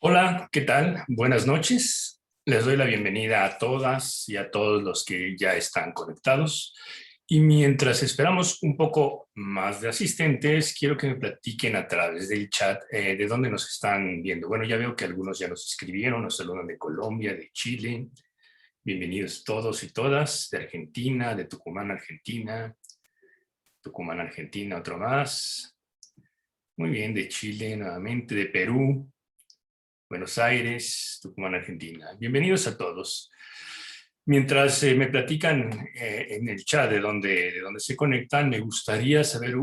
Hola, ¿qué tal? Buenas noches. Les doy la bienvenida a todas y a todos los que ya están conectados. Y mientras esperamos un poco más de asistentes, quiero que me platiquen a través del chat de dónde nos están viendo. Bueno, ya veo que algunos ya nos escribieron, nos saludan de Colombia, de Chile. Bienvenidos todos y todas, de Argentina, de Tucumán, Argentina. Tucumán, Argentina, otro más. Muy bien, de Chile nuevamente, de Perú. Buenos Aires, Tucumán, Argentina. Bienvenidos a todos. Mientras me platican en el chat de dónde se conectan, me gustaría saber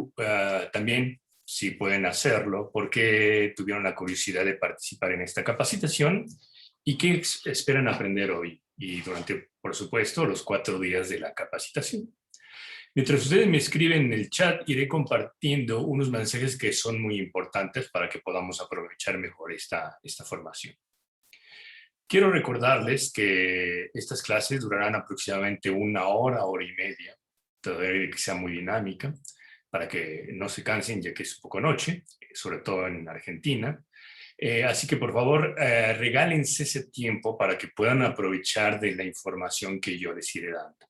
también si pueden hacerlo, por qué tuvieron la curiosidad de participar en esta capacitación y qué esperan aprender hoy y durante, por supuesto, los 4 días de la capacitación. Mientras ustedes me escriben en el chat, iré compartiendo unos mensajes que son muy importantes para que podamos aprovechar mejor esta formación. Quiero recordarles que estas clases durarán aproximadamente 1 hora, hora y media, todavía que sea muy dinámica, para que no se cansen ya que es un poco noche, sobre todo en Argentina. Así que por favor, regálense ese tiempo para que puedan aprovechar de la información que yo les iré dando,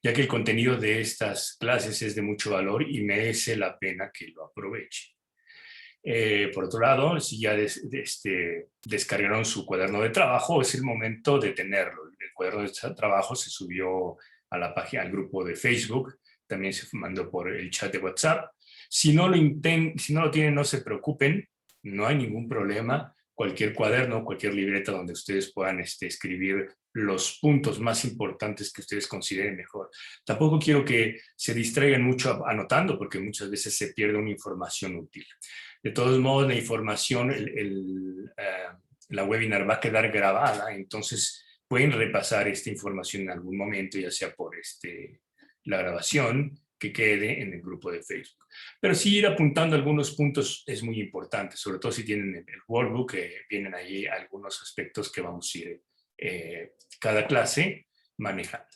ya que el contenido de estas clases es de mucho valor y merece la pena que lo aprovechen. Por otro lado, si ya descargaron su cuaderno de trabajo, es el momento de tenerlo. El cuaderno de trabajo se subió a la página, al grupo de Facebook, también se mandó por el chat de WhatsApp. Si no lo tienen, no se preocupen, no hay ningún problema. Cualquier cuaderno, cualquier libreta donde ustedes puedan escribir los puntos más importantes que ustedes consideren mejor. Tampoco quiero que se distraigan mucho anotando, porque muchas veces se pierde una información útil. De todos modos, la información, la webinar va a quedar grabada, entonces pueden repasar esta información en algún momento, ya sea por la grabación que quede en el grupo de Facebook. Pero sí ir apuntando algunos puntos es muy importante, sobre todo si tienen el workbook, vienen ahí algunos aspectos que vamos a ir cada clase manejando.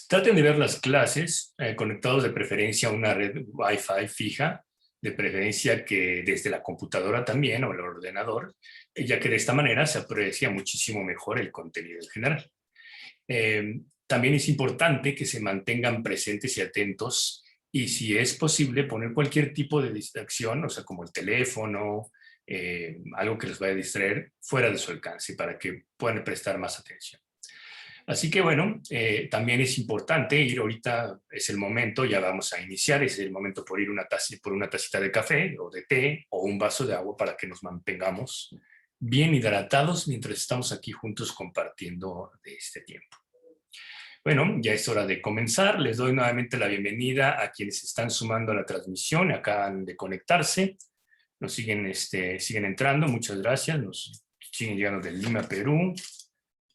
Traten de ver las clases conectados de preferencia a una red Wi-Fi fija, de preferencia que desde la computadora también o el ordenador, ya que de esta manera se aprecia muchísimo mejor el contenido en general. También es importante que se mantengan presentes y atentos y si es posible poner cualquier tipo de distracción, o sea, como el teléfono, algo que les vaya a distraer, fuera de su alcance para que puedan prestar más atención. Así que bueno, también es importante ir ahorita, es el momento, ya vamos a iniciar, es el momento por ir por una tacita de café o de té o un vaso de agua para que nos mantengamos bien hidratados mientras estamos aquí juntos compartiendo de este tiempo. Bueno, ya es hora de comenzar. Les doy nuevamente la bienvenida a quienes están sumando a la transmisión, acaban de conectarse, nos siguen entrando, muchas gracias, nos siguen llegando de Lima, Perú,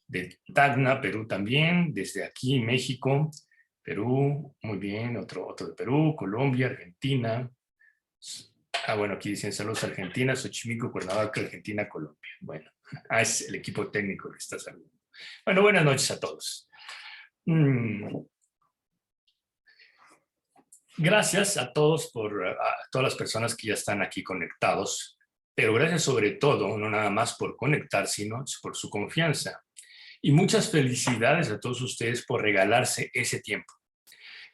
de Tacna, Perú también, desde aquí, México, Perú, muy bien, otro de Perú, Colombia, Argentina. Bueno, aquí dicen saludos a Argentina, Xochimilco, Cuernavaca, Argentina, Colombia. Bueno, es el equipo técnico que está saludando. Bueno, buenas noches a todos. Gracias a todos a todas las personas que ya están aquí conectados, pero gracias sobre todo, no nada más por conectar, sino por su confianza. Y muchas felicidades a todos ustedes por regalarse ese tiempo.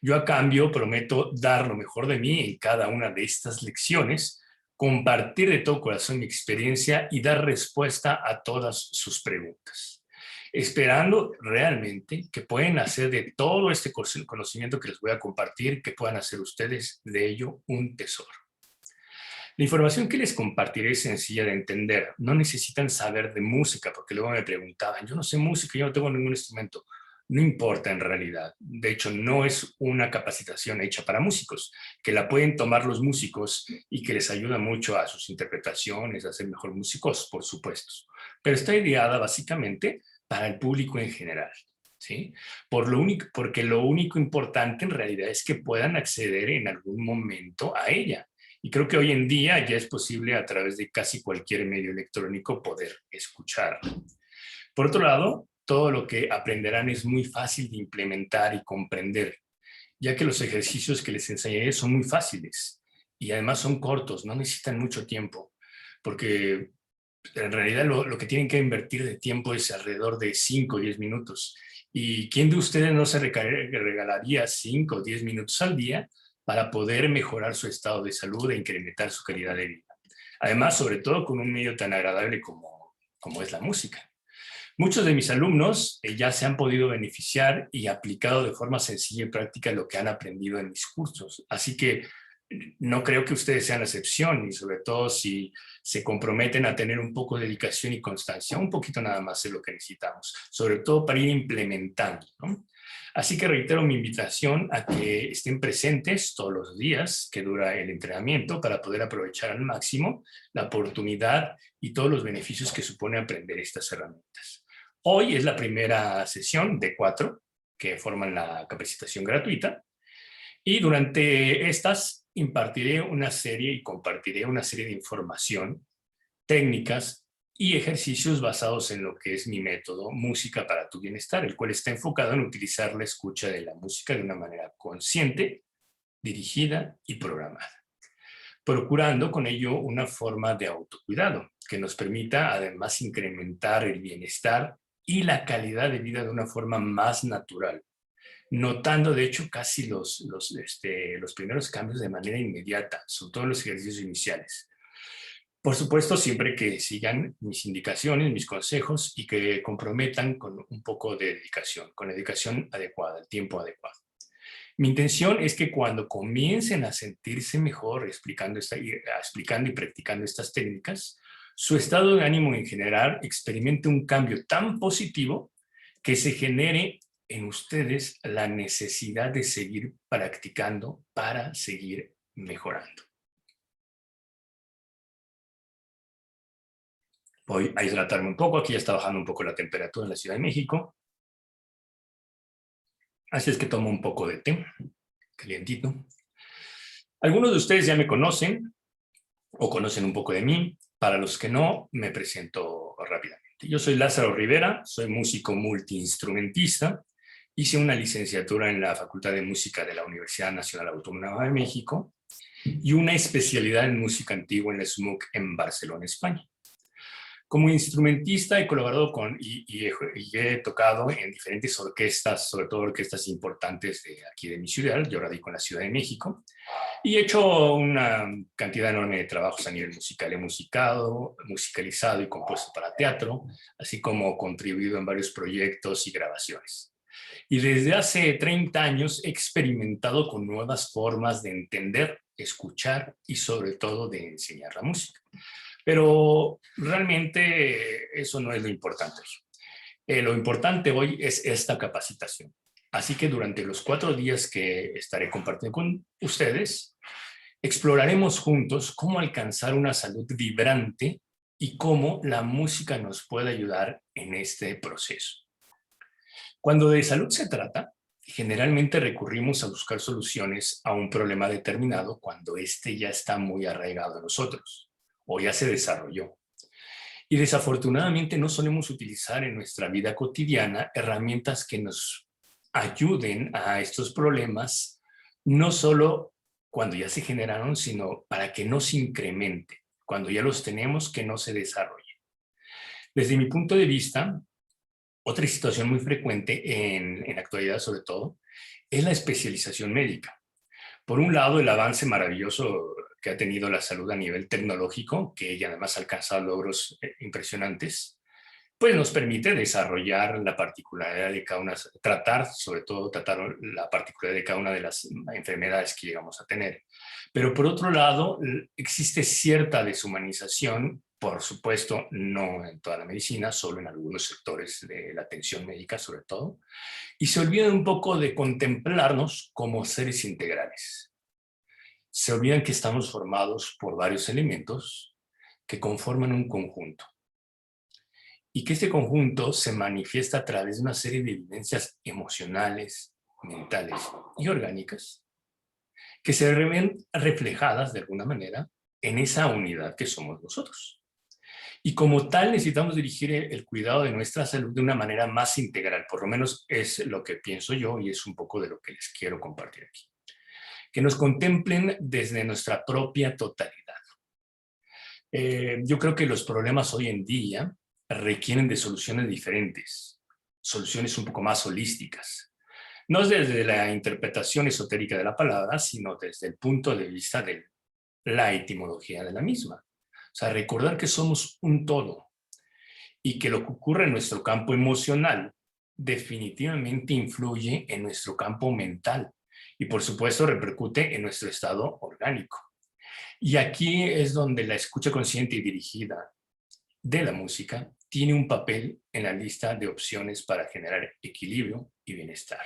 Yo a cambio prometo dar lo mejor de mí en cada una de estas lecciones, compartir de todo corazón mi experiencia y dar respuesta a todas sus preguntas. Esperando realmente que puedan hacer de todo este conocimiento que les voy a compartir, que puedan hacer ustedes de ello un tesoro. La información que les compartiré es sencilla de entender. No necesitan saber de música, porque luego me preguntaban, yo no sé música, yo no tengo ningún instrumento. No importa en realidad. De hecho, no es una capacitación hecha para músicos, que la pueden tomar los músicos y que les ayuda mucho a sus interpretaciones, a ser mejor músicos, por supuesto. Pero está ideada básicamente para el público en general. ¿Sí? Porque lo único importante en realidad es que puedan acceder en algún momento a ella. Y creo que hoy en día ya es posible a través de casi cualquier medio electrónico poder escuchar. Por otro lado, todo lo que aprenderán es muy fácil de implementar y comprender, ya que los ejercicios que les enseñaré son muy fáciles y además son cortos, no necesitan mucho tiempo, porque En realidad lo que tienen que invertir de tiempo es alrededor de 5 o 10 minutos. ¿Y quién de ustedes no se regalaría 5 o 10 minutos al día para poder mejorar su estado de salud e incrementar su calidad de vida? Además, sobre todo con un medio tan agradable como es la música. Muchos de mis alumnos ya se han podido beneficiar y aplicado de forma sencilla y práctica lo que han aprendido en mis cursos. Así que no creo que ustedes sean la excepción, y sobre todo si se comprometen a tener un poco de dedicación y constancia, un poquito nada más es lo que necesitamos, sobre todo para ir implementando, ¿no? Así que reitero mi invitación a que estén presentes todos los días que dura el entrenamiento para poder aprovechar al máximo la oportunidad y todos los beneficios que supone aprender estas herramientas. Hoy es la primera sesión de 4 que forman la capacitación gratuita, y durante estas impartiré una serie y compartiré una serie de información, técnicas y ejercicios basados en lo que es mi método Música para tu Bienestar, el cual está enfocado en utilizar la escucha de la música de una manera consciente, dirigida y programada, procurando con ello una forma de autocuidado que nos permita además incrementar el bienestar y la calidad de vida de una forma más natural, notando de hecho casi los primeros cambios de manera inmediata, sobre todo en los ejercicios iniciales. Por supuesto, siempre que sigan mis indicaciones, mis consejos y que comprometan con un poco de dedicación, con la dedicación adecuada, el tiempo adecuado. Mi intención es que cuando comiencen a sentirse mejor explicando y practicando estas técnicas, su estado de ánimo en general experimente un cambio tan positivo que se genere en ustedes la necesidad de seguir practicando para seguir mejorando. Voy a hidratarme un poco, aquí ya está bajando un poco la temperatura en la Ciudad de México. Así es que tomo un poco de té, calientito. Algunos de ustedes ya me conocen o conocen un poco de mí. Para los que no, me presento rápidamente. Yo soy Lázaro Rivera, soy músico multiinstrumentista. Hice una licenciatura en la Facultad de Música de la Universidad Nacional Autónoma de México y una especialidad en música antigua en la SMUC en Barcelona, España. Como instrumentista he colaborado y he tocado en diferentes orquestas, sobre todo orquestas importantes de aquí de mi ciudad. Yo radico en la Ciudad de México y he hecho una cantidad enorme de trabajos a nivel musical. He musicalizado y compuesto para teatro, así como contribuido en varios proyectos y grabaciones. Y desde hace 30 años he experimentado con nuevas formas de entender, escuchar y sobre todo de enseñar la música. Pero realmente eso no es lo importante. Lo importante hoy es esta capacitación. Así que durante los 4 días que estaré compartiendo con ustedes, exploraremos juntos cómo alcanzar una salud vibrante y cómo la música nos puede ayudar en este proceso. Cuando de salud se trata, generalmente recurrimos a buscar soluciones a un problema determinado cuando éste ya está muy arraigado en nosotros o ya se desarrolló. Y desafortunadamente no solemos utilizar en nuestra vida cotidiana herramientas que nos ayuden a estos problemas, no solo cuando ya se generaron, sino para que no se incremente, cuando ya los tenemos, que no se desarrollen. Desde mi punto de vista, otra situación muy frecuente en la actualidad sobre todo, es la especialización médica. Por un lado, el avance maravilloso que ha tenido la salud a nivel tecnológico, que ella además ha alcanzado logros impresionantes, pues nos permite desarrollar la particularidad de cada una, sobre todo tratar la particularidad de cada una de las enfermedades que llegamos a tener. Pero por otro lado, existe cierta deshumanización, por supuesto, no en toda la medicina, solo en algunos sectores de la atención médica sobre todo, y se olvida un poco de contemplarnos como seres integrales. Se olvidan que estamos formados por varios elementos que conforman un conjunto y que este conjunto se manifiesta a través de una serie de vivencias emocionales, mentales y orgánicas que se ven reflejadas de alguna manera en esa unidad que somos nosotros. Y como tal necesitamos dirigir el cuidado de nuestra salud de una manera más integral, por lo menos es lo que pienso yo y es un poco de lo que les quiero compartir aquí. Que nos contemplen desde nuestra propia totalidad. Yo creo que los problemas hoy en día requieren de soluciones diferentes, soluciones un poco más holísticas. No desde la interpretación esotérica de la palabra, sino desde el punto de vista de la etimología de la misma. O sea, recordar que somos un todo y que lo que ocurre en nuestro campo emocional definitivamente influye en nuestro campo mental y por supuesto repercute en nuestro estado orgánico. Y aquí es donde la escucha consciente y dirigida de la música tiene un papel en la lista de opciones para generar equilibrio y bienestar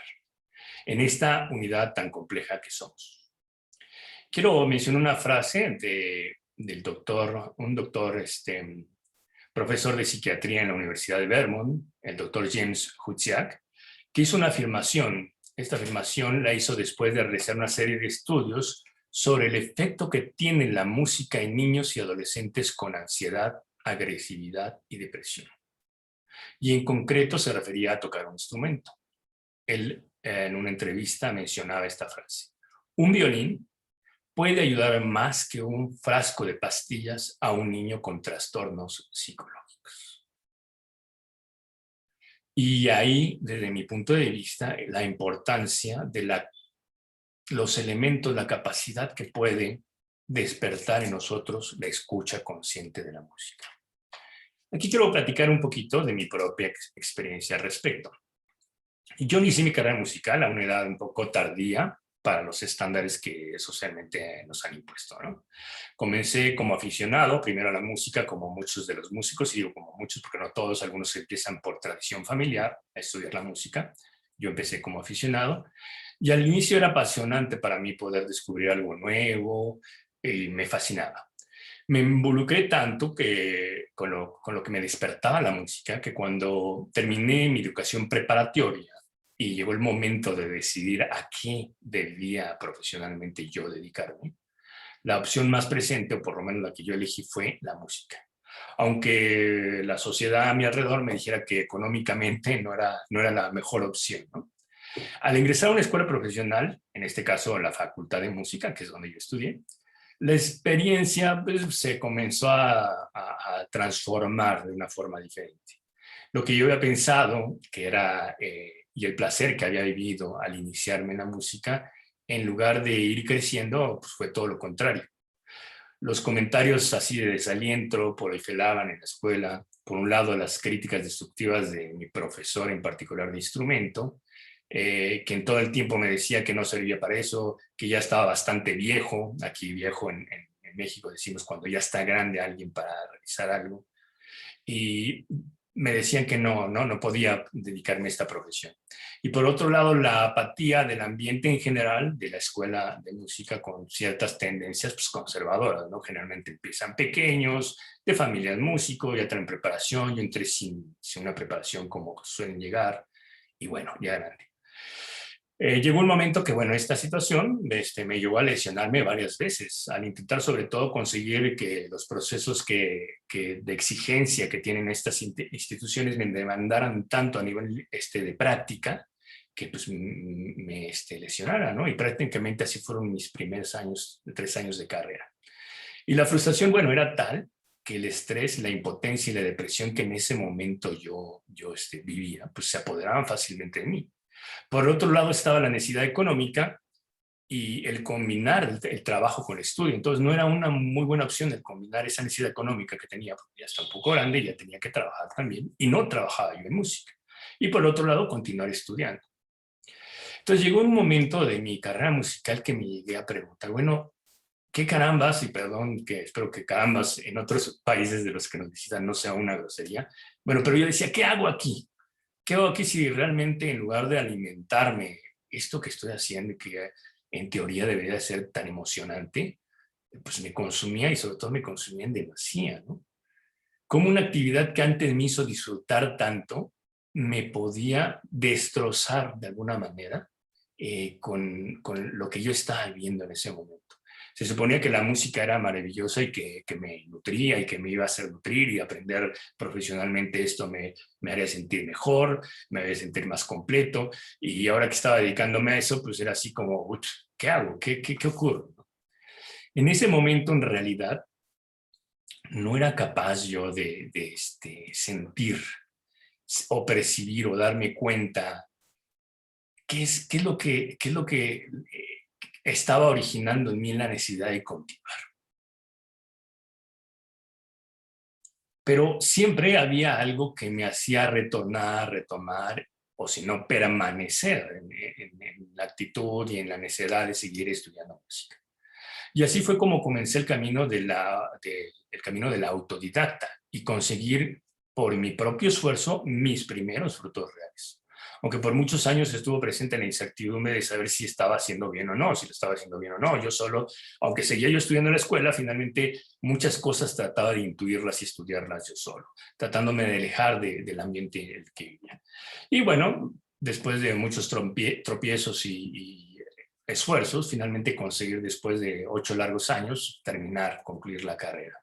en esta unidad tan compleja que somos. Quiero mencionar una frase del doctor, un doctor, profesor de psiquiatría en la Universidad de Vermont, el doctor James Hutziak, que hizo una afirmación. Esta afirmación la hizo después de realizar una serie de estudios sobre el efecto que tiene la música en niños y adolescentes con ansiedad, agresividad y depresión. Y en concreto se refería a tocar un instrumento. Él en una entrevista mencionaba esta frase: un violín puede ayudar más que un frasco de pastillas a un niño con trastornos psicológicos. Y ahí, desde mi punto de vista, la importancia de los elementos, la capacidad que puede despertar en nosotros la escucha consciente de la música. Aquí quiero platicar un poquito de mi propia experiencia al respecto. Yo inicié mi carrera musical a una edad un poco tardía para los estándares que socialmente nos han impuesto, ¿no? Comencé como aficionado, primero a la música, como muchos de los músicos, y digo como muchos porque no todos, algunos empiezan por tradición familiar a estudiar la música. Yo empecé como aficionado, y al inicio era apasionante para mí poder descubrir algo nuevo, y me fascinaba. Me involucré tanto con lo que me despertaba la música, que cuando terminé mi educación preparatoria y llegó el momento de decidir a qué debía profesionalmente yo dedicarme, la opción más presente, o por lo menos la que yo elegí, fue la música. Aunque la sociedad a mi alrededor me dijera que económicamente no era la mejor opción, ¿no? Al ingresar a una escuela profesional, en este caso la Facultad de Música, que es donde yo estudié, la experiencia pues, se comenzó a transformar de una forma diferente. Lo que yo había pensado que era, y el placer que había vivido al iniciarme en la música, en lugar de ir creciendo, pues fue todo lo contrario. Los comentarios así de desaliento proliferaban en la escuela. Por un lado, las críticas destructivas de mi profesor en particular de instrumento, que en todo el tiempo me decía que no servía para eso, que ya estaba bastante viejo. Aquí viejo en México decimos cuando ya está grande alguien para realizar algo. Y me decían que no podía dedicarme a esta profesión. Y por otro lado, la apatía del ambiente en general de la escuela de música con ciertas tendencias pues, conservadoras, ¿no? Generalmente empiezan pequeños, de familias músicos, ya traen preparación, yo entré sin una preparación como suelen llegar, y bueno, ya grande. Llegó un momento que, bueno, esta situación me llevó a lesionarme varias veces, al intentar sobre todo conseguir que los procesos de exigencia que tienen estas instituciones me demandaran tanto a nivel de práctica, que pues me lesionara, ¿no? Y prácticamente así fueron mis primeros años, 3 años de carrera. Y la frustración, bueno, era tal que el estrés, la impotencia y la depresión que en ese momento yo vivía, pues se apoderaban fácilmente de mí. Por otro lado estaba la necesidad económica y el combinar el trabajo con el estudio. Entonces no era una muy buena opción el combinar esa necesidad económica que tenía, porque ya está un poco grande y ya tenía que trabajar también, y no trabajaba yo en música. Y por otro lado, continuar estudiando. Entonces llegó un momento de mi carrera musical que me llegué a preguntar, bueno, ¿qué carambas? Y perdón, que espero que carambas en otros países de los que nos visitan no sea una grosería. Bueno, pero yo decía, ¿qué hago aquí? ¿Qué hago aquí si realmente en lugar de alimentarme esto que estoy haciendo, que en teoría debería ser tan emocionante, pues me consumía y sobre todo me consumía en demasía, ¿no? Como una actividad que antes me hizo disfrutar tanto, me podía destrozar de alguna manera con lo que yo estaba viviendo en ese momento. Se suponía que la música era maravillosa y que me nutría y que me iba a hacer nutrir y aprender profesionalmente esto me haría sentir mejor, me haría sentir más completo. Y ahora que estaba dedicándome a eso, pues era así como, ¿qué hago? ¿Qué ocurre? En ese momento, en realidad, no era capaz yo sentir o percibir o darme cuenta qué es lo que estaba originando en mí la necesidad de continuar. Pero siempre había algo que me hacía retornar, retomar, o si no, permanecer en la actitud y en la necesidad de seguir estudiando música. Y así fue como comencé el camino el camino de la autodidacta y conseguir por mi propio esfuerzo mis primeros frutos reales. Aunque por muchos años estuvo presente la incertidumbre de saber si estaba haciendo bien o no, si lo estaba haciendo bien o no. Yo solo, aunque seguía yo estudiando en la escuela, finalmente muchas cosas trataba de intuirlas y estudiarlas yo solo, tratándome de alejar del ambiente en el que vivía. Y bueno, después de muchos tropiezos y esfuerzos, finalmente conseguir después de 8 largos años concluir la carrera.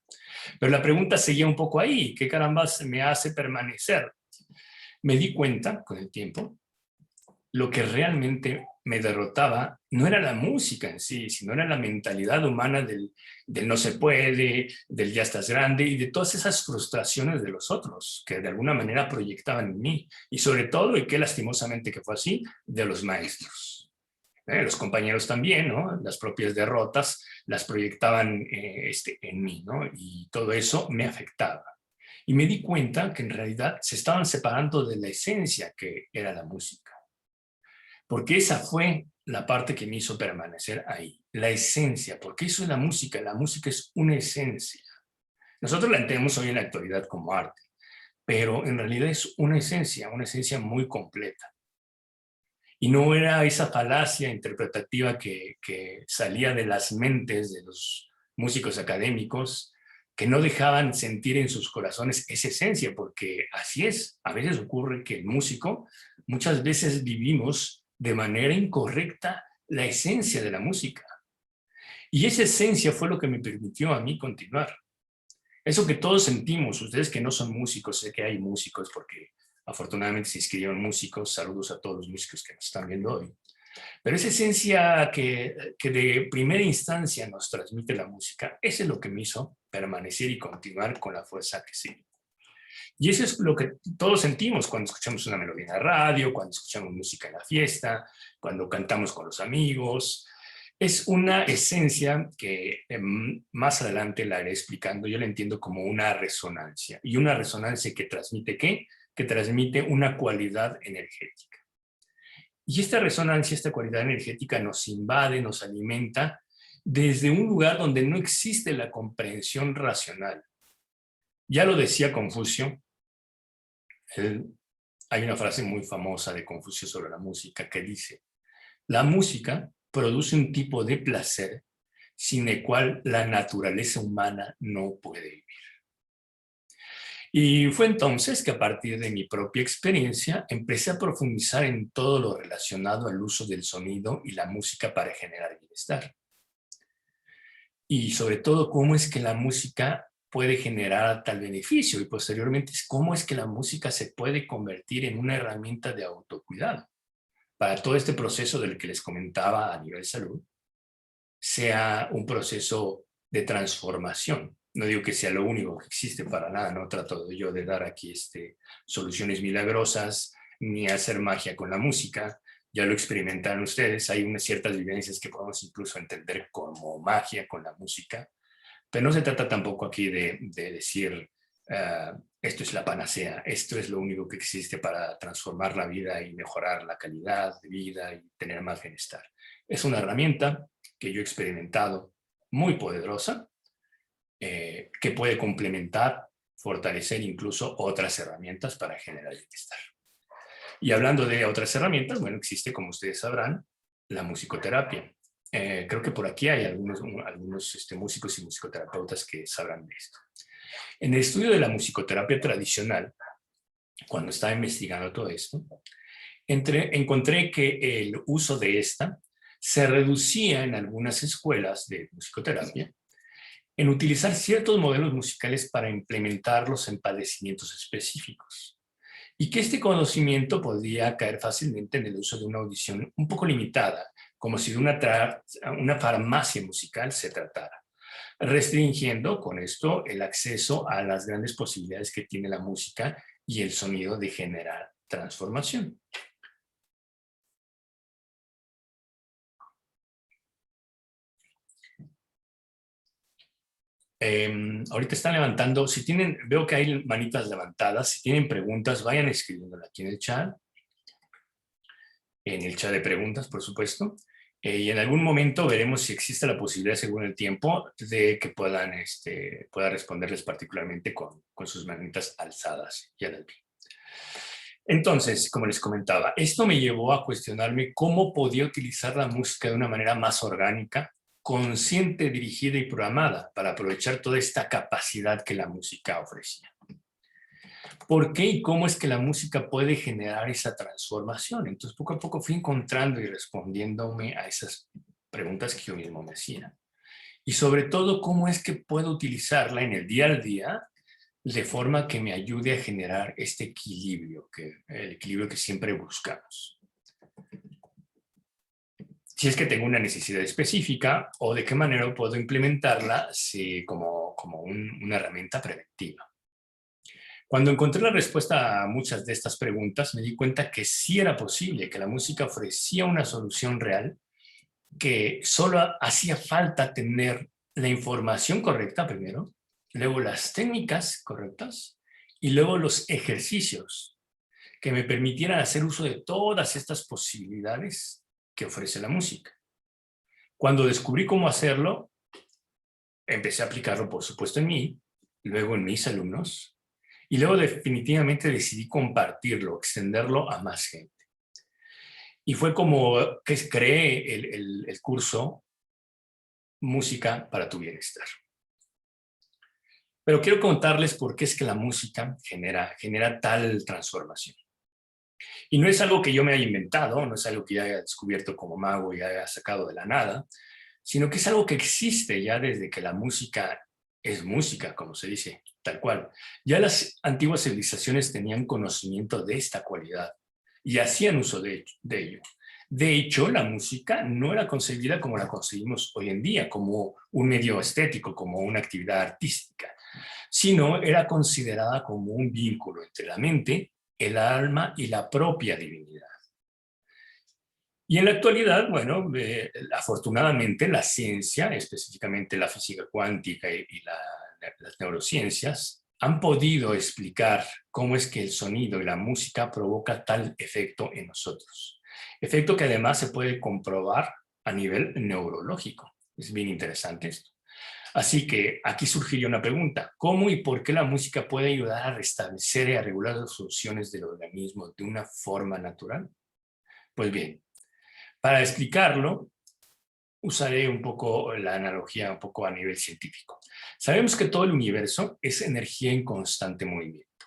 Pero la pregunta seguía un poco ahí, ¿qué carambas me hace permanecer? Me di cuenta con el tiempo, lo que realmente me derrotaba no era la música en sí, sino era la mentalidad humana del no se puede, del ya estás grande y de todas esas frustraciones de los otros que de alguna manera proyectaban en mí y sobre todo, y que lastimosamente que fue así, de los maestros. Los compañeros también, ¿no? Las propias derrotas las proyectaban en mí, ¿no? Y todo eso me afectaba. Y me di cuenta que en realidad se estaban separando de la esencia que era la música. Porque esa fue la parte que me hizo permanecer ahí. La esencia, porque eso es la música. La música es una esencia. Nosotros la entendemos hoy en la actualidad como arte, pero en realidad es una esencia muy completa. Y no era esa falacia interpretativa que salía de las mentes de los músicos académicos que no dejaban sentir en sus corazones esa esencia, porque así es. A veces ocurre que el músico, muchas veces vivimos de manera incorrecta la esencia de la música. Y esa esencia fue lo que me permitió a mí continuar. Eso que todos sentimos, ustedes que no son músicos, sé que hay músicos porque afortunadamente se inscribieron músicos, saludos a todos los músicos que nos están viendo hoy. Pero esa esencia que de primera instancia nos transmite la música, eso es lo que me hizo permanecer y continuar con la fuerza que sí. Y eso es lo que todos sentimos cuando escuchamos una melodía en la radio, cuando escuchamos música en la fiesta, cuando cantamos con los amigos. Es una esencia que más adelante la iré explicando. Yo la entiendo como una resonancia. ¿Y una resonancia que transmite qué? Que transmite una cualidad energética. Y esta resonancia, esta cualidad energética nos invade, nos alimenta desde un lugar donde no existe la comprensión racional. Ya lo decía Confucio, hay una frase muy famosa de Confucio sobre la música que dice: la música produce un tipo de placer sin el cual la naturaleza humana no puede vivir. Y fue entonces que a partir de mi propia experiencia empecé a profundizar en todo lo relacionado al uso del sonido y la música para generar bienestar. Y sobre todo cómo es que la música puede generar tal beneficio y posteriormente cómo es que la música se puede convertir en una herramienta de autocuidado para todo este proceso del que les comentaba a nivel salud, sea un proceso de transformación. No digo que sea lo único que existe para nada, no trato yo de dar aquí soluciones milagrosas ni hacer magia con la música. Ya lo experimentaron ustedes, hay unas ciertas vivencias que podemos incluso entender como magia con la música, pero no se trata tampoco aquí de decir esto es la panacea, esto es lo único que existe para transformar la vida y mejorar la calidad de vida y tener más bienestar. Es una herramienta que yo he experimentado muy poderosa, que puede complementar, fortalecer incluso otras herramientas para generar bienestar. Y hablando de otras herramientas, bueno, existe, como ustedes sabrán, la musicoterapia. Creo que por aquí hay algunos músicos y musicoterapeutas que sabrán de esto. En el estudio de la musicoterapia tradicional, cuando estaba investigando todo esto, encontré que el uso de esta se reducía en algunas escuelas de musicoterapia en utilizar ciertos modelos musicales para implementarlos en padecimientos específicos. Y que este conocimiento podía caer fácilmente en el uso de una audición un poco limitada, como si de una farmacia musical se tratara. restringiendo con esto el acceso a las grandes posibilidades que tiene la música y el sonido de generar transformación. Ahorita están levantando, si tienen, veo que hay manitas levantadas, si tienen preguntas, vayan escribiéndola aquí en el chat de preguntas, por supuesto, y en algún momento veremos si existe la posibilidad, según el tiempo, de que pueda responderles particularmente con sus manitas alzadas. Ya las vi. Entonces, como les comentaba, esto me llevó a cuestionarme cómo podía utilizar la música de una manera más orgánica, consciente, dirigida y programada para aprovechar toda esta capacidad que la música ofrecía. ¿Por qué y cómo es que la música puede generar esa transformación? Entonces, poco a poco fui encontrando y respondiéndome a esas preguntas que yo mismo me hacía. Y sobre todo, cómo es que puedo utilizarla en el día al día de forma que me ayude a generar este equilibrio, el equilibrio que siempre buscamos. Si es que tengo una necesidad específica o de qué manera puedo implementarla como una herramienta preventiva. Cuando encontré la respuesta a muchas de estas preguntas, me di cuenta que sí era posible, que la música ofrecía una solución real, que solo hacía falta tener la información correcta primero, luego las técnicas correctas y luego los ejercicios que me permitieran hacer uso de todas estas posibilidades que ofrece la música. Cuando descubrí cómo hacerlo, empecé a aplicarlo, por supuesto, en mí, luego en mis alumnos, y luego definitivamente decidí compartirlo, extenderlo a más gente. Y fue como que creé el curso Música para tu Bienestar. Pero quiero contarles por qué es que la música genera tal transformación. Y no es algo que yo me haya inventado, no es algo que yo haya descubierto como mago y haya sacado de la nada, sino que es algo que existe ya desde que la música es música, como se dice, tal cual. Ya las antiguas civilizaciones tenían conocimiento de esta cualidad y hacían uso de ello. De hecho, la música no era concebida como la concebimos hoy en día, como un medio estético, como una actividad artística, sino era considerada como un vínculo entre la mente, el alma y la propia divinidad. Y en la actualidad, bueno, afortunadamente la ciencia, específicamente la física cuántica y las neurociencias, han podido explicar cómo es que el sonido y la música provoca tal efecto en nosotros. Efecto que además se puede comprobar a nivel neurológico. Es bien interesante esto. Así que aquí surgiría una pregunta: ¿cómo y por qué la música puede ayudar a restablecer y a regular las funciones del organismo de una forma natural? Pues bien, para explicarlo, usaré un poco la analogía un poco a nivel científico. Sabemos que todo el universo es energía en constante movimiento.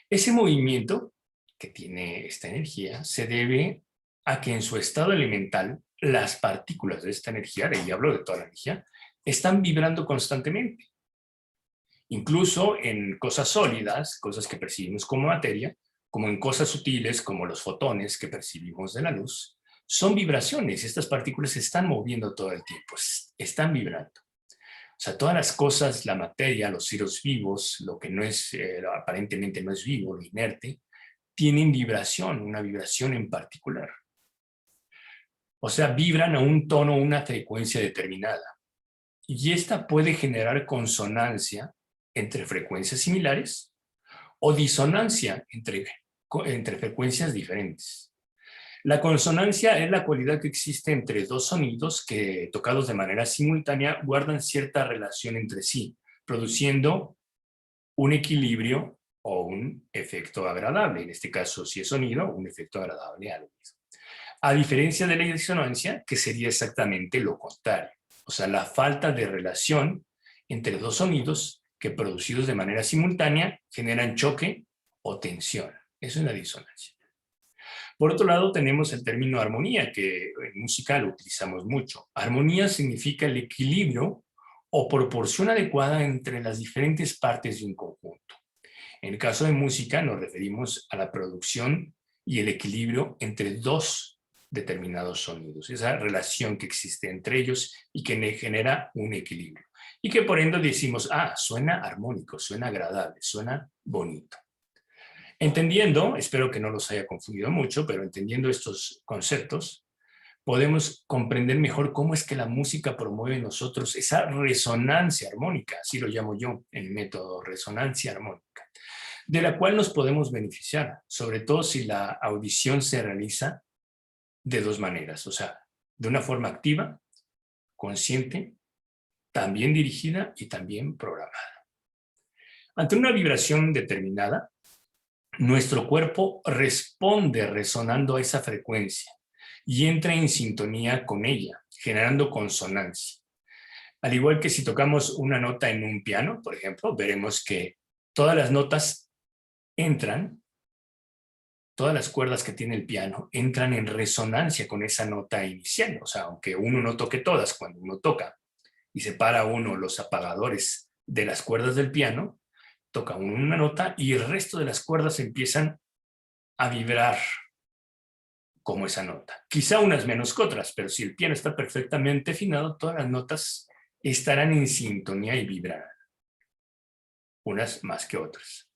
Ese movimiento que tiene esta energía se debe a que en su estado elemental las partículas de esta energía, de ahí hablo de toda la energía, están vibrando constantemente. Incluso en cosas sólidas, cosas que percibimos como materia, como en cosas sutiles como los fotones que percibimos de la luz, son vibraciones. Estas partículas se están moviendo todo el tiempo, están vibrando. O sea, todas las cosas, la materia, los seres vivos, lo que no es, aparentemente no es vivo, lo inerte, tienen vibración, una vibración en particular. O sea, vibran a un tono, una frecuencia determinada. Y esta puede generar consonancia entre frecuencias similares o disonancia entre frecuencias diferentes. La consonancia es la cualidad que existe entre dos sonidos que, tocados de manera simultánea, guardan cierta relación entre sí, produciendo un equilibrio o un efecto agradable. En este caso, si es sonido, un efecto agradable al oído. A diferencia de la disonancia, que sería exactamente lo contrario. O sea, la falta de relación entre dos sonidos que, producidos de manera simultánea, generan choque o tensión. Eso es la disonancia. Por otro lado, tenemos el término armonía, que en música lo utilizamos mucho. Armonía significa el equilibrio o proporción adecuada entre las diferentes partes de un conjunto. En el caso de música nos referimos a la producción y el equilibrio entre dos determinados sonidos, esa relación que existe entre ellos y que genera un equilibrio. Y que por ende decimos, suena armónico, suena agradable, suena bonito. Entendiendo, espero que no los haya confundido mucho, pero entendiendo estos conceptos, podemos comprender mejor cómo es que la música promueve en nosotros esa resonancia armónica, así lo llamo yo en método resonancia armónica, de la cual nos podemos beneficiar, sobre todo si la audición se realiza de dos maneras, o sea, de una forma activa, consciente, también dirigida y también programada. Ante una vibración determinada, nuestro cuerpo responde resonando a esa frecuencia y entra en sintonía con ella, generando consonancia. Al igual que si tocamos una nota en un piano, por ejemplo, veremos que todas las notas entran, todas las cuerdas que tiene el piano entran en resonancia con esa nota inicial. O sea, aunque uno no toque todas, cuando uno toca y separa uno los apagadores de las cuerdas del piano, toca uno una nota y el resto de las cuerdas empiezan a vibrar como esa nota. Quizá unas menos que otras, pero si el piano está perfectamente afinado, todas las notas estarán en sintonía y vibrarán, unas más que otras.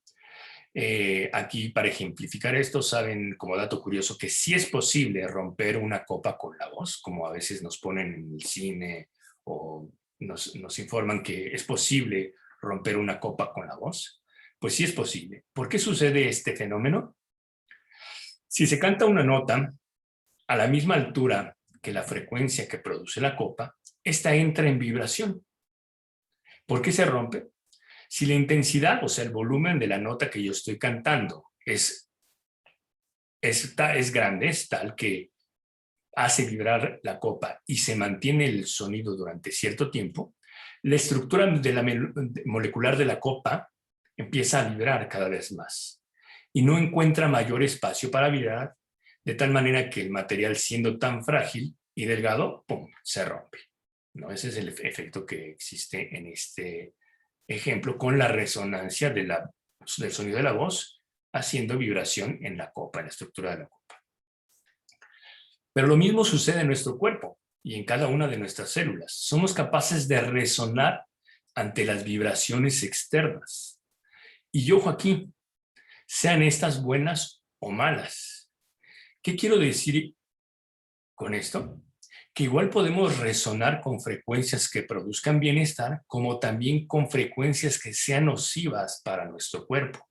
Aquí, para ejemplificar esto, saben como dato curioso que sí es posible romper una copa con la voz, como a veces nos ponen en el cine o nos informan que es posible romper una copa con la voz. Pues sí es posible. ¿Por qué sucede este fenómeno? Si se canta una nota a la misma altura que la frecuencia que produce la copa, esta entra en vibración. ¿Por qué se rompe? Si la intensidad, o sea, el volumen de la nota que yo estoy cantando es grande, es tal que hace vibrar la copa y se mantiene el sonido durante cierto tiempo, la estructura molecular de la copa empieza a vibrar cada vez más y no encuentra mayor espacio para vibrar, de tal manera que el material, siendo tan frágil y delgado, ¡pum!, se rompe. ¿No? Ese es el efecto que existe en este ejemplo con la resonancia del sonido de la voz haciendo vibración en la copa, en la estructura de la copa. Pero lo mismo sucede en nuestro cuerpo y en cada una de nuestras células. Somos capaces de resonar ante las vibraciones externas. Y ojo aquí, sean estas buenas o malas. ¿Qué quiero decir con esto? Que igual podemos resonar con frecuencias que produzcan bienestar, como también con frecuencias que sean nocivas para nuestro cuerpo.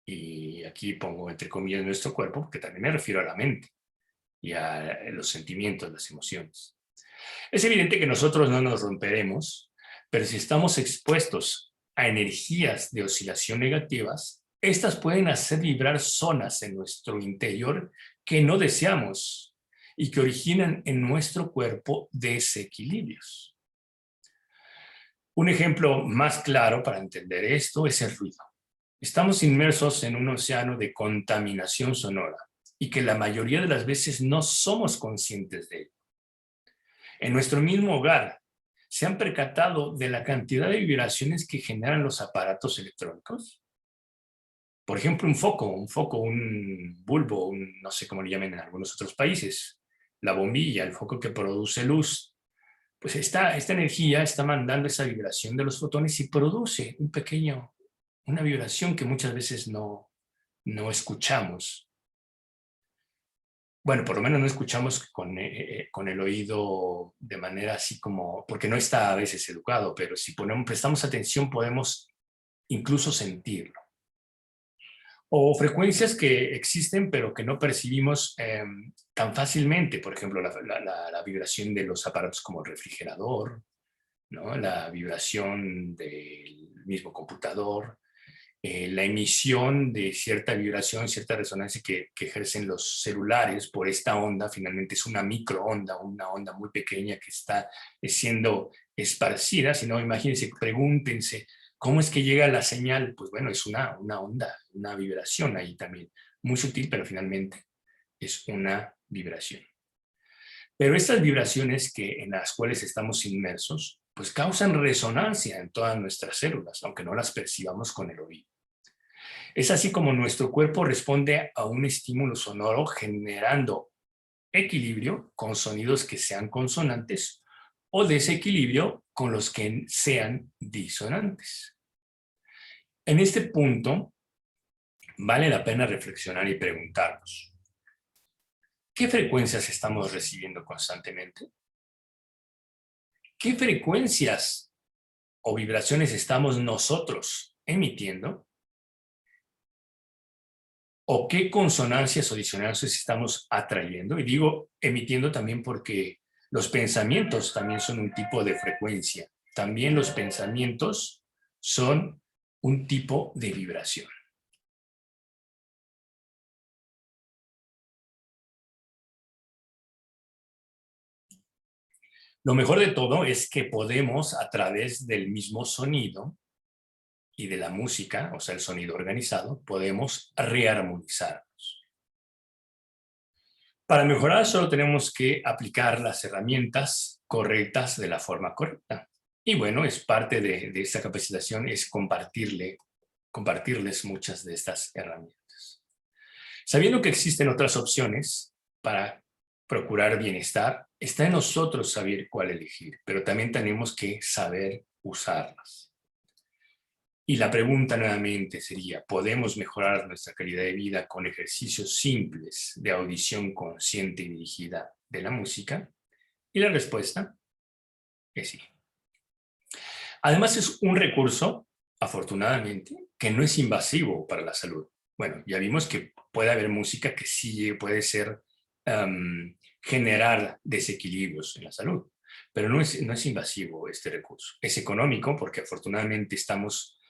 Y aquí pongo entre comillas nuestro cuerpo, porque también me refiero a la mente y a los sentimientos, las emociones. Es evidente que nosotros no nos romperemos, pero si estamos expuestos a energías de oscilación negativas, estas pueden hacer vibrar zonas en nuestro interior que no deseamos y que originan en nuestro cuerpo desequilibrios. Un ejemplo más claro para entender esto es el ruido. Estamos inmersos en un océano de contaminación sonora y que la mayoría de las veces no somos conscientes de ello. En nuestro mismo hogar, ¿se han percatado de la cantidad de vibraciones que generan los aparatos electrónicos? Por ejemplo, un foco, un bulbo, no sé cómo le llaman en algunos otros países, la bombilla, el foco que produce luz, pues esta energía está mandando esa vibración de los fotones y produce una vibración que muchas veces no escuchamos. Bueno, por lo menos no escuchamos con el oído de manera así como, porque no está a veces educado, pero si prestamos atención podemos incluso sentirlo. O frecuencias que existen pero que no percibimos tan fácilmente, por ejemplo, la vibración de los aparatos como el refrigerador, ¿no? La vibración del mismo computador, la emisión de cierta vibración, cierta resonancia que ejercen los celulares por esta onda, finalmente es una microonda, una onda muy pequeña que está siendo esparcida. Si no, imagínense, pregúntense, ¿cómo es que llega la señal? Pues bueno, es una onda, una vibración ahí también, muy sutil, pero finalmente es una vibración. Pero estas vibraciones en las cuales estamos inmersos, pues causan resonancia en todas nuestras células, aunque no las percibamos con el oído. Es así como nuestro cuerpo responde a un estímulo sonoro generando equilibrio con sonidos que sean consonantes o desequilibrio con los que sean disonantes. En este punto, vale la pena reflexionar y preguntarnos, ¿qué frecuencias estamos recibiendo constantemente? ¿Qué frecuencias o vibraciones estamos nosotros emitiendo? ¿O qué consonancias o disonancias estamos atrayendo? Y digo emitiendo también porque los pensamientos también son un tipo de frecuencia. También los pensamientos son un tipo de vibración. Lo mejor de todo es que podemos, a través del mismo sonido y de la música, o sea, el sonido organizado, podemos rearmonizarnos. Para mejorar solo tenemos que aplicar las herramientas correctas de la forma correcta. Y bueno, es parte de esta capacitación, es compartirles muchas de estas herramientas. Sabiendo que existen otras opciones para procurar bienestar, está en nosotros saber cuál elegir, pero también tenemos que saber usarlas. Y la pregunta nuevamente sería, ¿podemos mejorar nuestra calidad de vida con ejercicios simples de audición consciente y dirigida de la música? Y la respuesta es sí. Además es un recurso, afortunadamente, que no es invasivo para la salud. Bueno, ya vimos que puede haber música que sí puede ser generar desequilibrios en la salud, pero no es invasivo este recurso. Es económico porque afortunadamente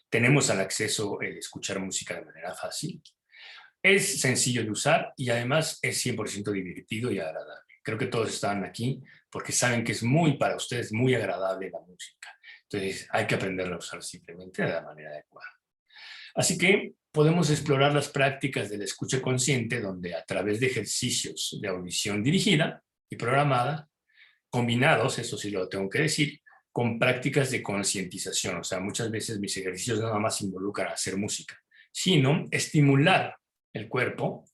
tenemos al acceso el escuchar música de manera fácil. Es sencillo de usar y además es 100% divertido y agradable. Creo que todos están aquí porque saben que es para ustedes muy agradable la música. Entonces hay que aprenderla a usar simplemente de la manera adecuada. Así que podemos explorar las prácticas de la escucha consciente donde a través de ejercicios de audición dirigida y programada, combinados, eso sí lo tengo que decir, con prácticas de concientización. O sea, muchas veces mis ejercicios no nada más involucran hacer música, sino estimular el cuerpo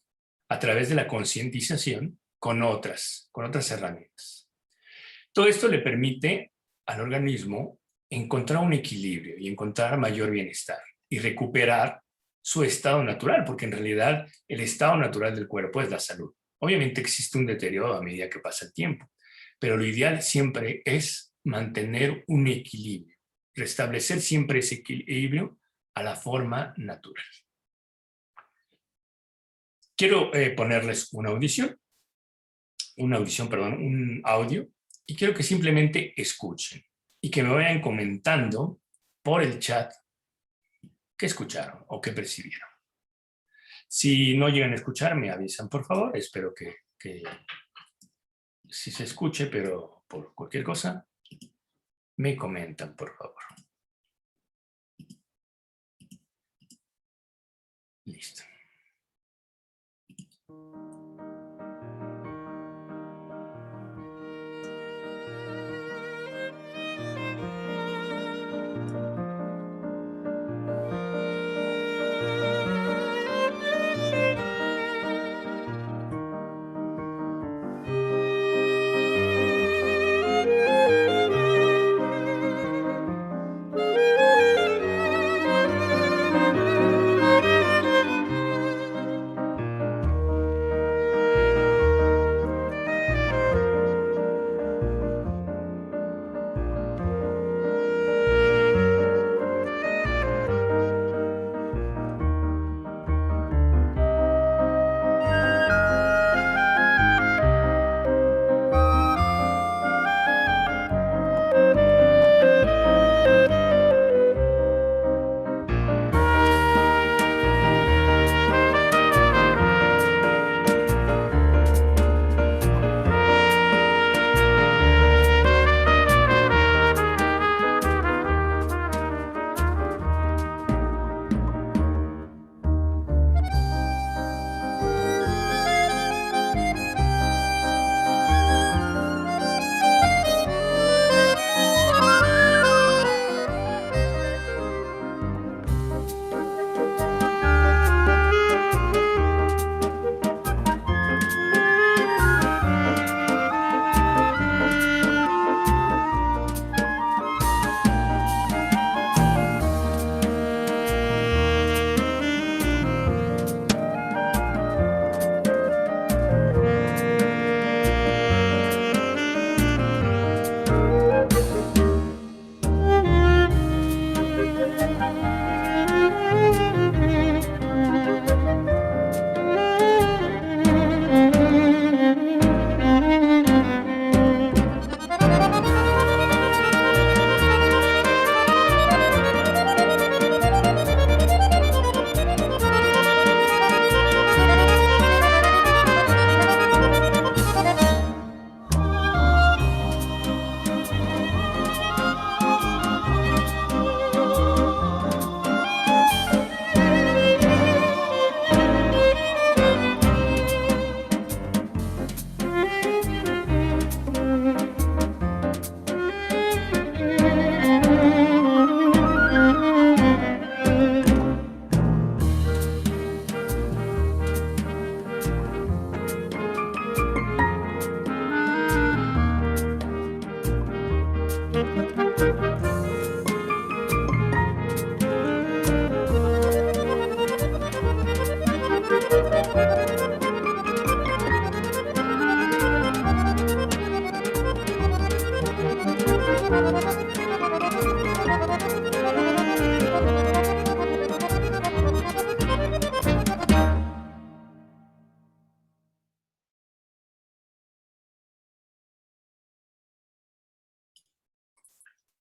a través de la concientización con otras herramientas. Todo esto le permite al organismo encontrar un equilibrio y encontrar mayor bienestar y recuperar su estado natural, porque en realidad el estado natural del cuerpo es la salud. Obviamente existe un deterioro a medida que pasa el tiempo, pero lo ideal siempre es mantener un equilibrio, restablecer siempre ese equilibrio a la forma natural. Quiero ponerles un audio, y quiero que simplemente escuchen y que me vayan comentando por el chat qué escucharon o qué percibieron. Si no llegan a escuchar, me avisan, por favor. Espero que sí se escuche, pero por cualquier cosa, me comentan, por favor. Listo.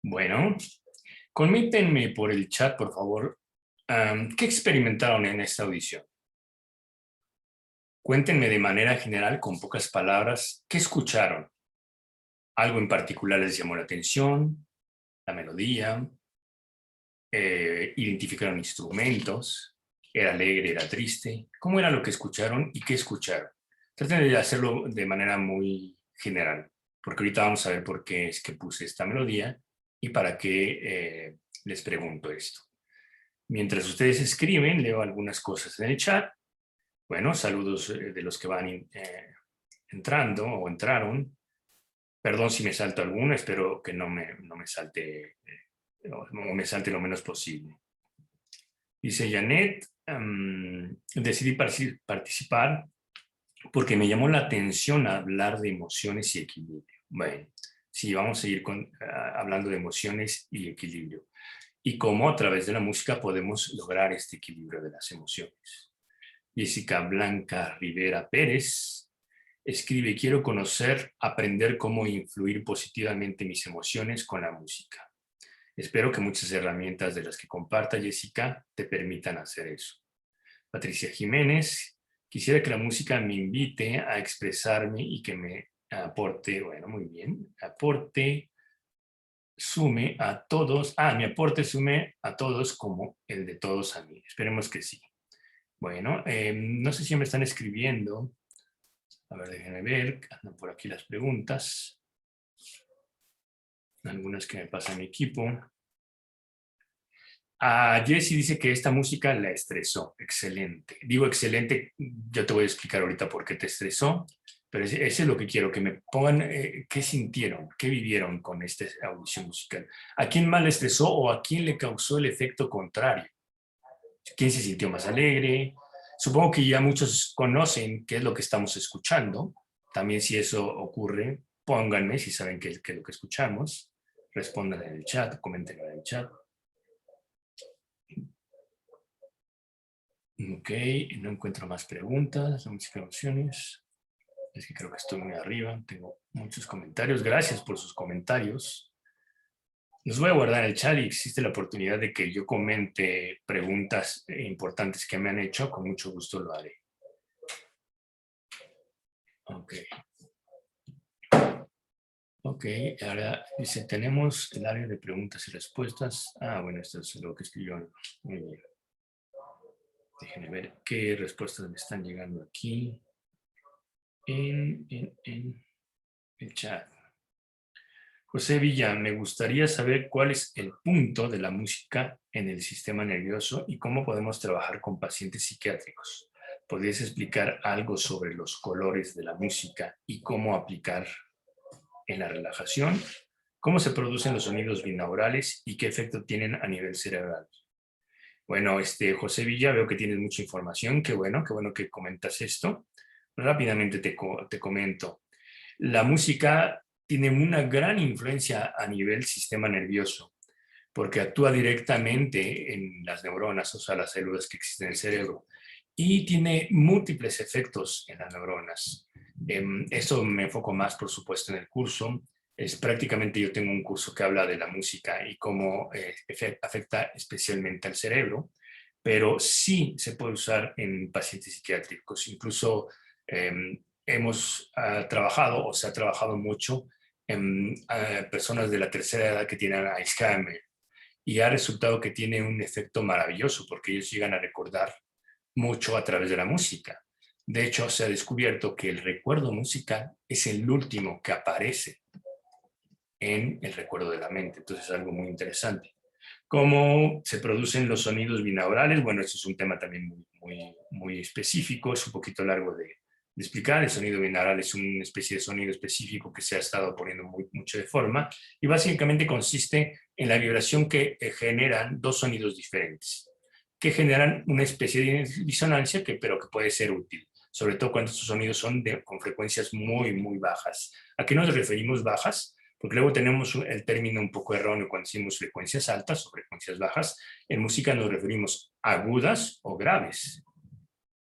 Bueno, coméntenme por el chat, por favor, ¿qué experimentaron en esta audición? Cuéntenme de manera general, con pocas palabras, ¿qué escucharon? ¿Algo en particular les llamó la atención? ¿La melodía? ¿Identificaron instrumentos? ¿Era alegre, era triste? ¿Cómo era lo que escucharon y qué escucharon? Traten de hacerlo de manera muy general, porque ahorita vamos a ver por qué es que puse esta melodía y para qué les pregunto esto. Mientras ustedes escriben, leo algunas cosas en el chat. Bueno, saludos de los que van entrando o entraron. Perdón si me salto alguna, espero que no me salte o me salte lo menos posible. Dice Janet, decidí participar porque me llamó la atención hablar de emociones y equilibrio. Bueno, sí, vamos a seguir hablando de emociones y equilibrio. Y cómo a través de la música podemos lograr este equilibrio de las emociones. Jessica Blanca Rivera Pérez escribe, quiero conocer, aprender cómo influir positivamente mis emociones con la música. Espero que muchas herramientas de las que comparta Jessica te permitan hacer eso. Patricia Jiménez, quisiera que la música me invite a expresarme y que me aporte, bueno, muy bien, aporte, sume a todos, mi aporte sume a todos como el de todos a mí. Esperemos que sí. Bueno, no sé si me están escribiendo. A ver, déjenme ver, andan por aquí las preguntas. Algunas que me pasa mi equipo. Jessie dice que esta música la estresó. Excelente. Digo excelente, yo te voy a explicar ahorita por qué te estresó, pero ese es lo que quiero, que me pongan qué sintieron, qué vivieron con esta audición musical. ¿A quién más le estresó o a quién le causó el efecto contrario? ¿Quién se sintió más alegre? Supongo que ya muchos conocen qué es lo que estamos escuchando. También si eso ocurre, pónganme si saben qué es lo que escuchamos. Respondan en el chat, comenten en el chat. Ok, no encuentro más preguntas, muchas opciones. Es que creo que estoy muy arriba, tengo muchos comentarios. Gracias por sus comentarios. Los voy a guardar en el chat y existe la oportunidad de que yo comente preguntas importantes que me han hecho. Con mucho gusto lo haré. Ok. Ok, ahora dice, tenemos el área de preguntas y respuestas. Bueno, esto es lo que escribió. Muy bien. Déjenme ver qué respuestas me están llegando aquí en el chat. José Villa, me gustaría saber cuál es el punto de la música en el sistema nervioso y cómo podemos trabajar con pacientes psiquiátricos. ¿Podrías explicar algo sobre los colores de la música y cómo aplicar en la relajación? ¿Cómo se producen los sonidos binaurales y qué efecto tienen a nivel cerebral? Bueno, José Villa, veo que tienes mucha información. Qué bueno que comentas esto. Rápidamente te comento. La música tiene una gran influencia a nivel sistema nervioso, porque actúa directamente en las neuronas, o sea, las células que existen en el cerebro, y tiene múltiples efectos en las neuronas. Esto me enfoco más, por supuesto, en el curso. Prácticamente yo tengo un curso que habla de la música y cómo afecta especialmente al cerebro, pero sí se puede usar en pacientes psiquiátricos. Incluso hemos trabajado o se ha trabajado mucho en personas de la tercera edad que tienen Alzheimer y ha resultado que tiene un efecto maravilloso porque ellos llegan a recordar mucho a través de la música. De hecho, se ha descubierto que el recuerdo musical es el último que aparece en el recuerdo de la mente. Entonces es algo muy interesante. ¿Cómo se producen los sonidos binaurales? Bueno, eso es un tema también muy específico, es un poquito largo de explicar. El sonido binaural es una especie de sonido específico que se ha estado poniendo mucho de forma y básicamente consiste en la vibración que generan dos sonidos diferentes, que generan una especie de disonancia, pero que puede ser útil, sobre todo cuando estos sonidos son con frecuencias muy bajas. ¿A qué nos referimos bajas? Porque luego tenemos el término un poco erróneo cuando decimos frecuencias altas o frecuencias bajas. En música nos referimos a agudas o graves.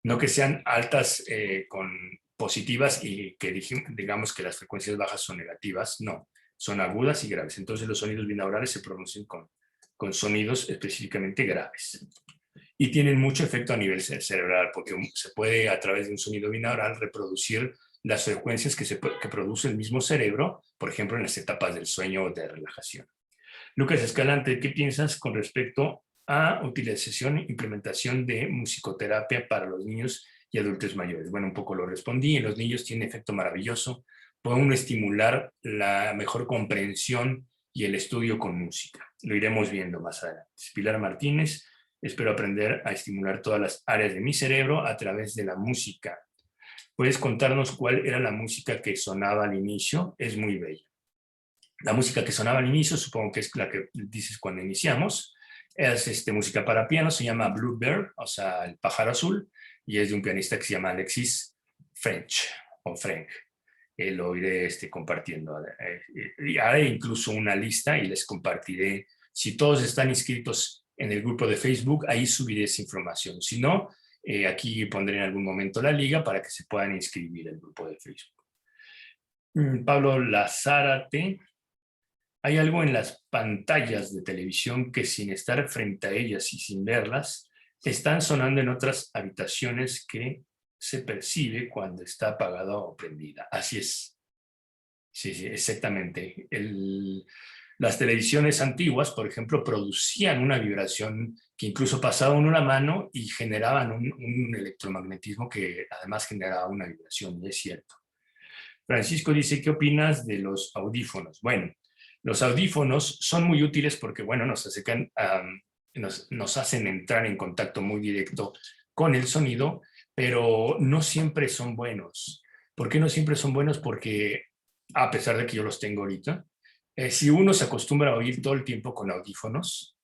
No que sean altas con positivas y que digamos que las frecuencias bajas son negativas, no, son agudas y graves. Entonces los sonidos binaurales se pronuncian con sonidos específicamente graves. Y tienen mucho efecto a nivel cerebral, porque se puede a través de un sonido binaural reproducir las frecuencias que produce el mismo cerebro, por ejemplo, en las etapas del sueño o de relajación. Lucas Escalante, ¿qué piensas con respecto a utilización e implementación de musicoterapia para los niños y adultos mayores? Bueno, un poco lo respondí. En los niños tiene efecto maravilloso. Puede uno estimular la mejor comprensión y el estudio con música. Lo iremos viendo más adelante. Pilar Martínez, espero aprender a estimular todas las áreas de mi cerebro a través de la música. ¿Puedes contarnos cuál era la música que sonaba al inicio? Es muy bella. La música que sonaba al inicio, supongo que es la que dices cuando iniciamos, es música para piano, se llama Bluebird, o sea, el pájaro azul, y es de un pianista que se llama Alexis French, o Frank. Lo iré compartiendo. Haré incluso una lista y les compartiré. Si todos están inscritos en el grupo de Facebook, ahí subiré esa información. Si no, aquí pondré en algún momento la liga para que se puedan inscribir al grupo de Facebook. Pablo Lazárate. Hay algo en las pantallas de televisión que sin estar frente a ellas y sin verlas, están sonando en otras habitaciones que se percibe cuando está apagada o prendida. Así es. Sí, exactamente. Las televisiones antiguas, por ejemplo, producían una vibración que incluso pasaba en una mano y generaban un electromagnetismo que además generaba una vibración, y es cierto. Francisco dice, ¿qué opinas de los audífonos? Bueno, los audífonos son muy útiles porque, bueno, nos hacen entrar en contacto muy directo con el sonido, pero no siempre son buenos. ¿Por qué no siempre son buenos? Porque, a pesar de que yo los tengo ahorita, si uno se acostumbra a oír todo el tiempo con audífonos,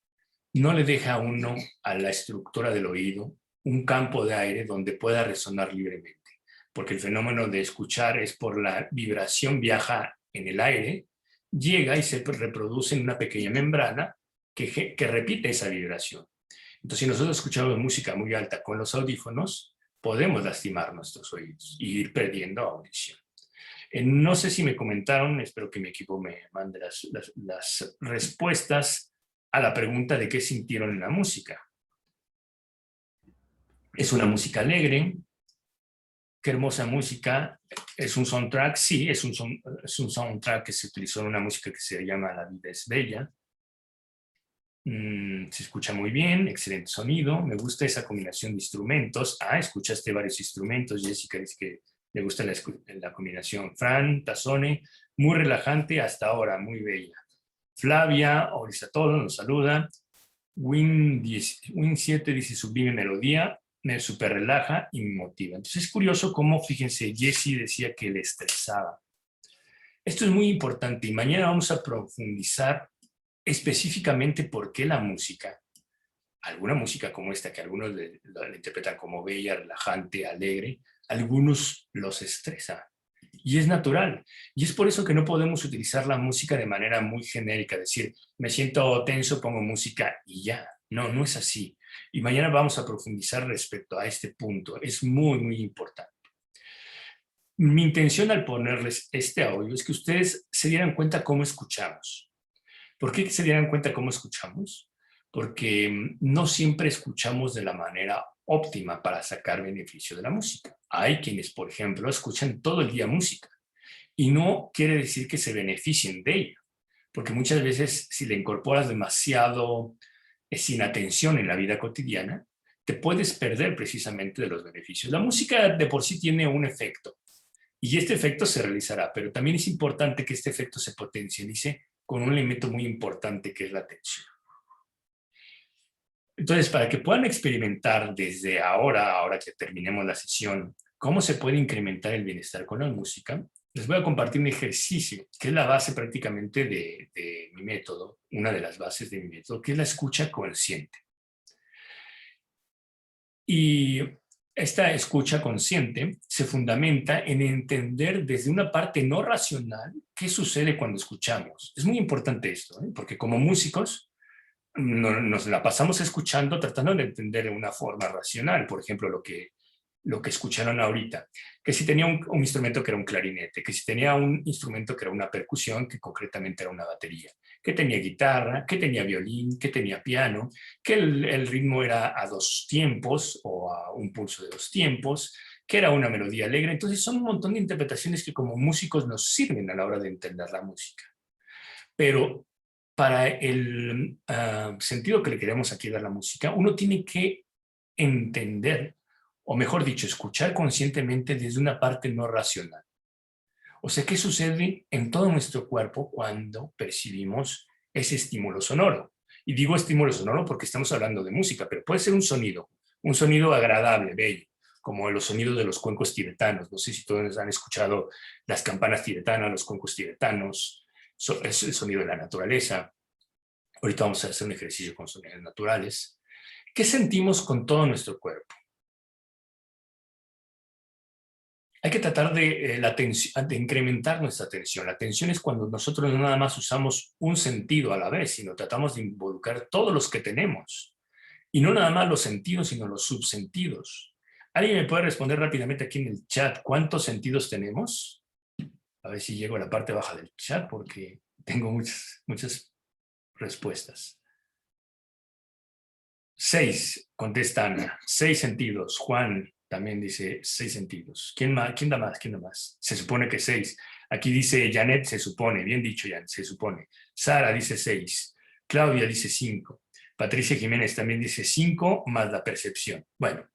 no le deja a uno a la estructura del oído un campo de aire donde pueda resonar libremente. Porque el fenómeno de escuchar es por la vibración, viaja en el aire, llega y se reproduce en una pequeña membrana que repite esa vibración. Entonces, si nosotros escuchamos música muy alta con los audífonos, podemos lastimar nuestros oídos y ir perdiendo audición. No sé si me comentaron, espero que mi equipo me mande las respuestas a la pregunta de qué sintieron en la música. ¿Es una música alegre? Qué hermosa música. ¿Es un soundtrack? Sí, es un soundtrack que se utilizó en una música que se llama La vida es bella. Se escucha muy bien, excelente sonido. Me gusta esa combinación de instrumentos. Escuchaste varios instrumentos. Jessica dice que le gusta la combinación. Fran, Tazzone, muy relajante hasta ahora, muy bella. Flavia, Orizatolo nos saluda. Win7 dice sublime melodía, me super relaja y me motiva. Entonces es curioso cómo, fíjense, Jessie decía que le estresaba. Esto es muy importante y mañana vamos a profundizar específicamente por qué la música, alguna música como esta, que algunos la interpretan como bella, relajante, alegre, algunos los estresa. Y es natural. Y es por eso que no podemos utilizar la música de manera muy genérica, decir, me siento tenso, pongo música y ya. No, no es así. Y mañana vamos a profundizar respecto a este punto. Es muy importante. Mi intención al ponerles este audio es que ustedes se dieran cuenta cómo escuchamos. ¿Por qué se dieran cuenta cómo escuchamos? Porque no siempre escuchamos de la manera óptima para sacar beneficio de la música. Hay quienes, por ejemplo, escuchan todo el día música y no quiere decir que se beneficien de ella, porque muchas veces si le incorporas demasiado sin atención en la vida cotidiana, te puedes perder precisamente de los beneficios. La música de por sí tiene un efecto y este efecto se realizará, pero también es importante que este efecto se potencialice con un elemento muy importante que es la atención. Entonces, para que puedan experimentar desde ahora que terminemos la sesión, cómo se puede incrementar el bienestar con la música, les voy a compartir un ejercicio que es la base prácticamente de mi método, una de las bases de mi método, que es la escucha consciente. Y esta escucha consciente se fundamenta en entender desde una parte no racional qué sucede cuando escuchamos. Es muy importante esto, ¿eh? Porque como músicos nos la pasamos escuchando, tratando de entender de una forma racional, por ejemplo, lo que escucharon ahorita, que si tenía un instrumento que era un clarinete, que si tenía un instrumento que era una percusión, que concretamente era una batería, que tenía guitarra, que tenía violín, que tenía piano, que el ritmo era a dos tiempos o a un pulso de dos tiempos, que era una melodía alegre. Entonces son un montón de interpretaciones que como músicos nos sirven a la hora de entender la música. Pero para el sentido que le queremos aquí dar a la música, uno tiene que entender, o mejor dicho, escuchar conscientemente desde una parte no racional. O sea, ¿qué sucede en todo nuestro cuerpo cuando percibimos ese estímulo sonoro? Y digo estímulo sonoro porque estamos hablando de música, pero puede ser un sonido agradable, bello, como los sonidos de los cuencos tibetanos. No sé si todos han escuchado las campanas tibetanas, los cuencos tibetanos, es el sonido de la naturaleza. Ahorita vamos a hacer un ejercicio con sonidos naturales. ¿Qué sentimos con todo nuestro cuerpo? Hay que tratar de incrementar nuestra atención. La atención es cuando nosotros no nada más usamos un sentido a la vez, sino tratamos de involucrar todos los que tenemos. Y no nada más los sentidos, sino los subsentidos. ¿Alguien me puede responder rápidamente aquí en el chat cuántos sentidos tenemos? A ver si llego a la parte baja del chat porque tengo muchas respuestas. 6, contesta Ana. 6 sentidos. Juan también dice 6 sentidos. ¿Quién más? ¿Quién da más? ¿Quién da más? Se supone que 6. Aquí dice Janet, se supone. Bien dicho, Janet, se supone. Sara dice 6. Claudia dice 5. Patricia Jiménez también dice 5 más la percepción. Bueno,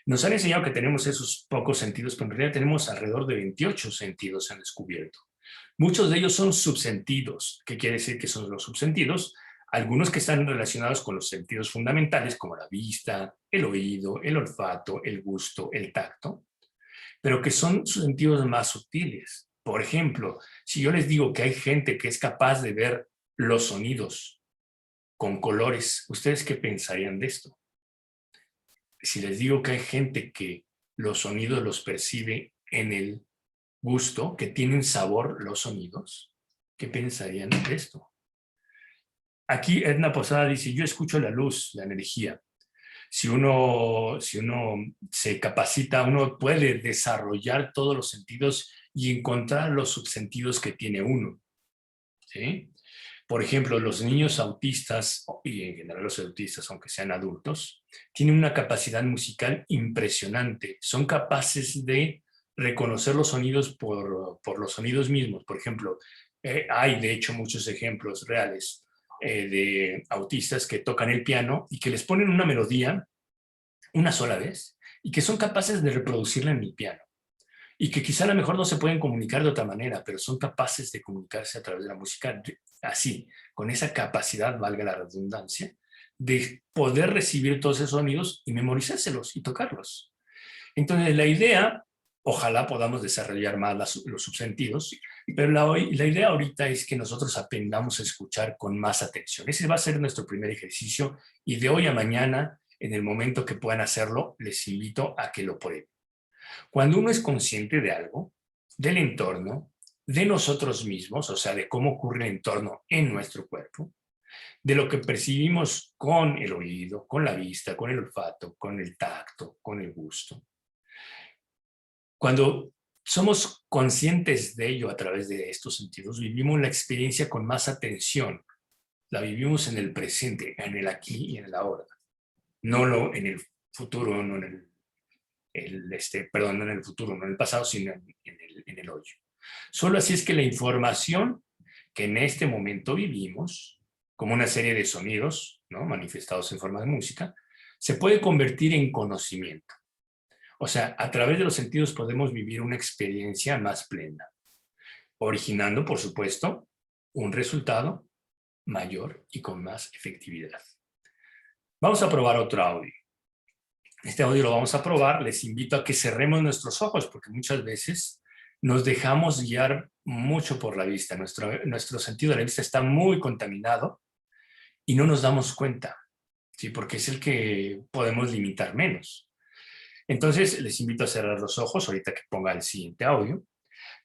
nos han enseñado que tenemos esos pocos sentidos, pero en realidad tenemos alrededor de 28 sentidos en descubierto. Muchos de ellos son subsentidos. ¿Qué quiere decir que son los subsentidos? Algunos que están relacionados con los sentidos fundamentales, como la vista, el oído, el olfato, el gusto, el tacto, pero que son sus sentidos más sutiles. Por ejemplo, si yo les digo que hay gente que es capaz de ver los sonidos con colores, ¿ustedes qué pensarían de esto? Si les digo que hay gente que los sonidos los percibe en el gusto, que tienen sabor los sonidos, ¿qué pensarían de esto? Aquí Edna Posada dice, yo escucho la luz, la energía. Si uno se capacita, uno puede desarrollar todos los sentidos y encontrar los subsentidos que tiene uno. ¿Sí? Por ejemplo, los niños autistas, y en general los autistas, aunque sean adultos, tienen una capacidad musical impresionante. Son capaces de reconocer los sonidos por los sonidos mismos. Por ejemplo, hay de hecho muchos ejemplos reales de autistas que tocan el piano y que les ponen una melodía una sola vez y que son capaces de reproducirla en el piano y que quizá a lo mejor no se pueden comunicar de otra manera, pero son capaces de comunicarse a través de la música así, con esa capacidad, valga la redundancia, de poder recibir todos esos sonidos y memorizárselos y tocarlos. Entonces, la idea, ojalá podamos desarrollar más los subsentidos, pero la idea ahorita es que nosotros aprendamos a escuchar con más atención. Ese va a ser nuestro primer ejercicio y de hoy a mañana, en el momento que puedan hacerlo, les invito a que lo prueben. Cuando uno es consciente de algo, del entorno, de nosotros mismos, o sea, de cómo ocurre el entorno en nuestro cuerpo, de lo que percibimos con el oído, con la vista, con el olfato, con el tacto, con el gusto. Cuando somos conscientes de ello a través de estos sentidos, vivimos la experiencia con más atención, la vivimos en el presente, en el aquí y en el ahora, no en el futuro, no en no en el futuro, no en el pasado, sino en el hoy. Solo así es que la información que en este momento vivimos, como una serie de sonidos, ¿no?, manifestados en forma de música, se puede convertir en conocimiento. O sea, a través de los sentidos podemos vivir una experiencia más plena, originando, por supuesto, un resultado mayor y con más efectividad. Vamos a probar otro audio. Este audio lo vamos a probar. Les invito a que cerremos nuestros ojos porque muchas veces nos dejamos guiar mucho por la vista. Nuestro sentido de la vista está muy contaminado y no nos damos cuenta, ¿sí? Porque es el que podemos limitar menos. Entonces, les invito a cerrar los ojos ahorita que ponga el siguiente audio.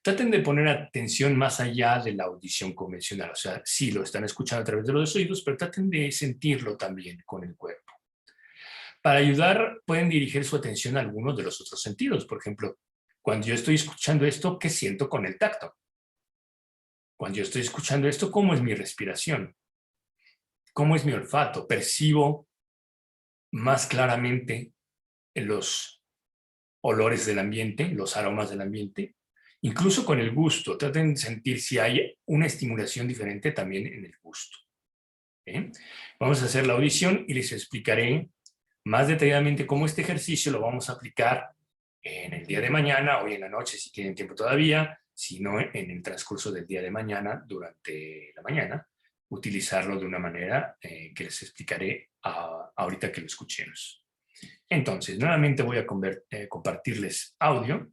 Traten de poner atención más allá de la audición convencional. O sea, sí lo están escuchando a través de los oídos, pero traten de sentirlo también con el cuerpo. Para ayudar, pueden dirigir su atención a algunos de los otros sentidos. Por ejemplo, cuando yo estoy escuchando esto, ¿qué siento con el tacto? Cuando yo estoy escuchando esto, ¿cómo es mi respiración? ¿Cómo es mi olfato? ¿Percibo más claramente los olores del ambiente, los aromas del ambiente? Incluso con el gusto, traten de sentir si hay una estimulación diferente también en el gusto. ¿Bien? Vamos a hacer la audición y les explicaré más detalladamente cómo este ejercicio lo vamos a aplicar en el día de mañana, hoy en la noche si tienen tiempo todavía, si no en el transcurso del día de mañana, durante la mañana, utilizarlo de una manera que les explicaré ahorita que lo escuchemos. Entonces, nuevamente voy a compartirles audio.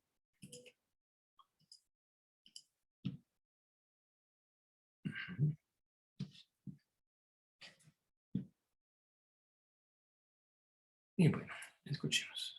Y bueno, escuchemos.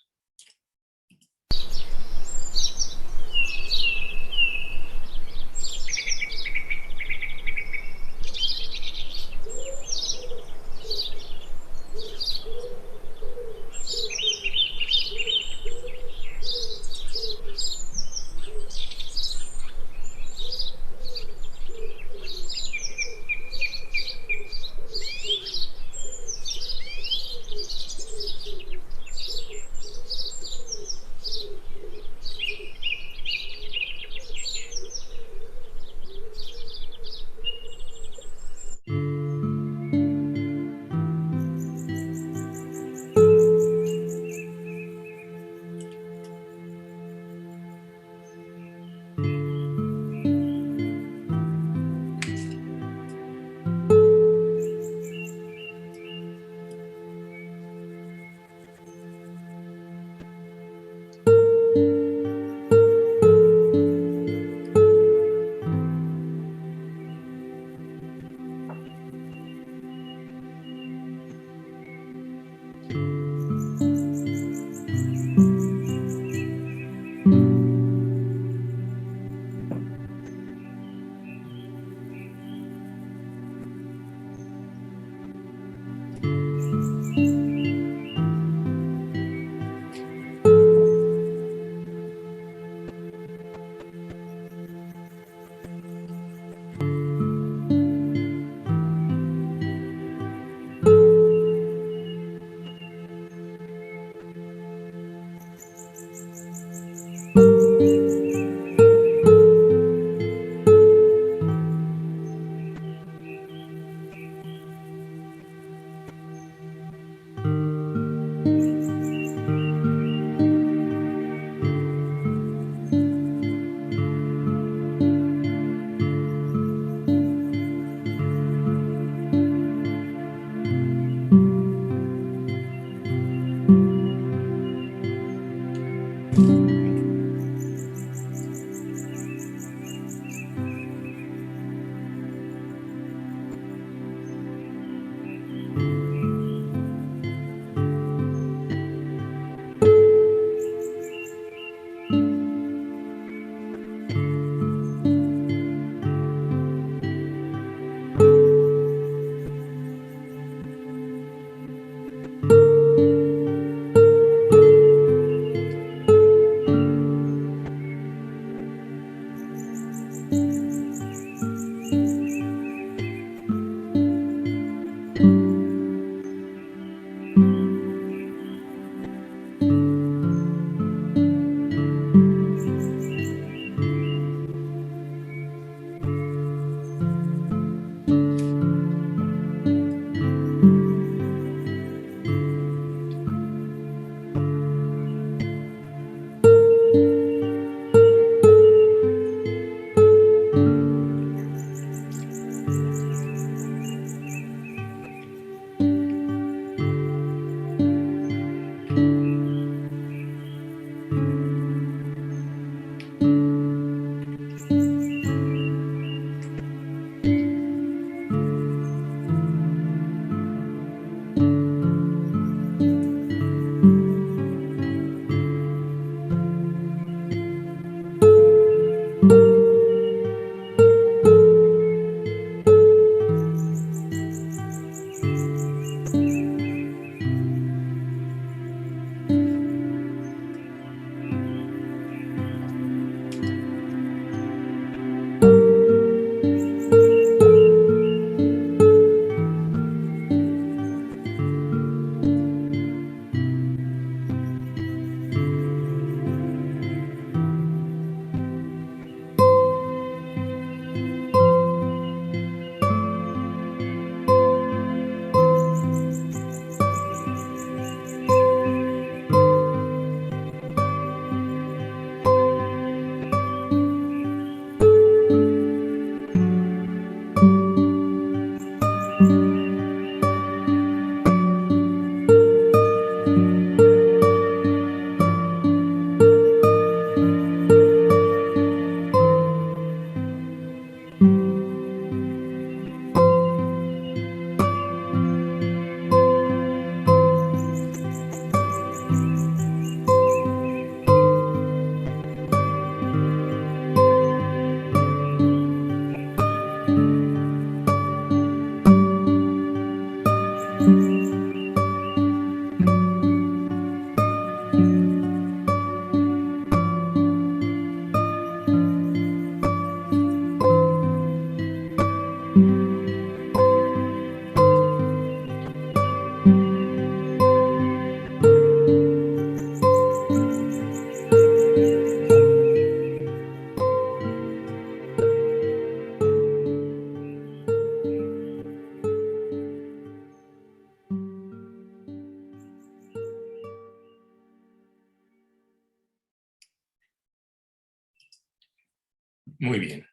Muy bien.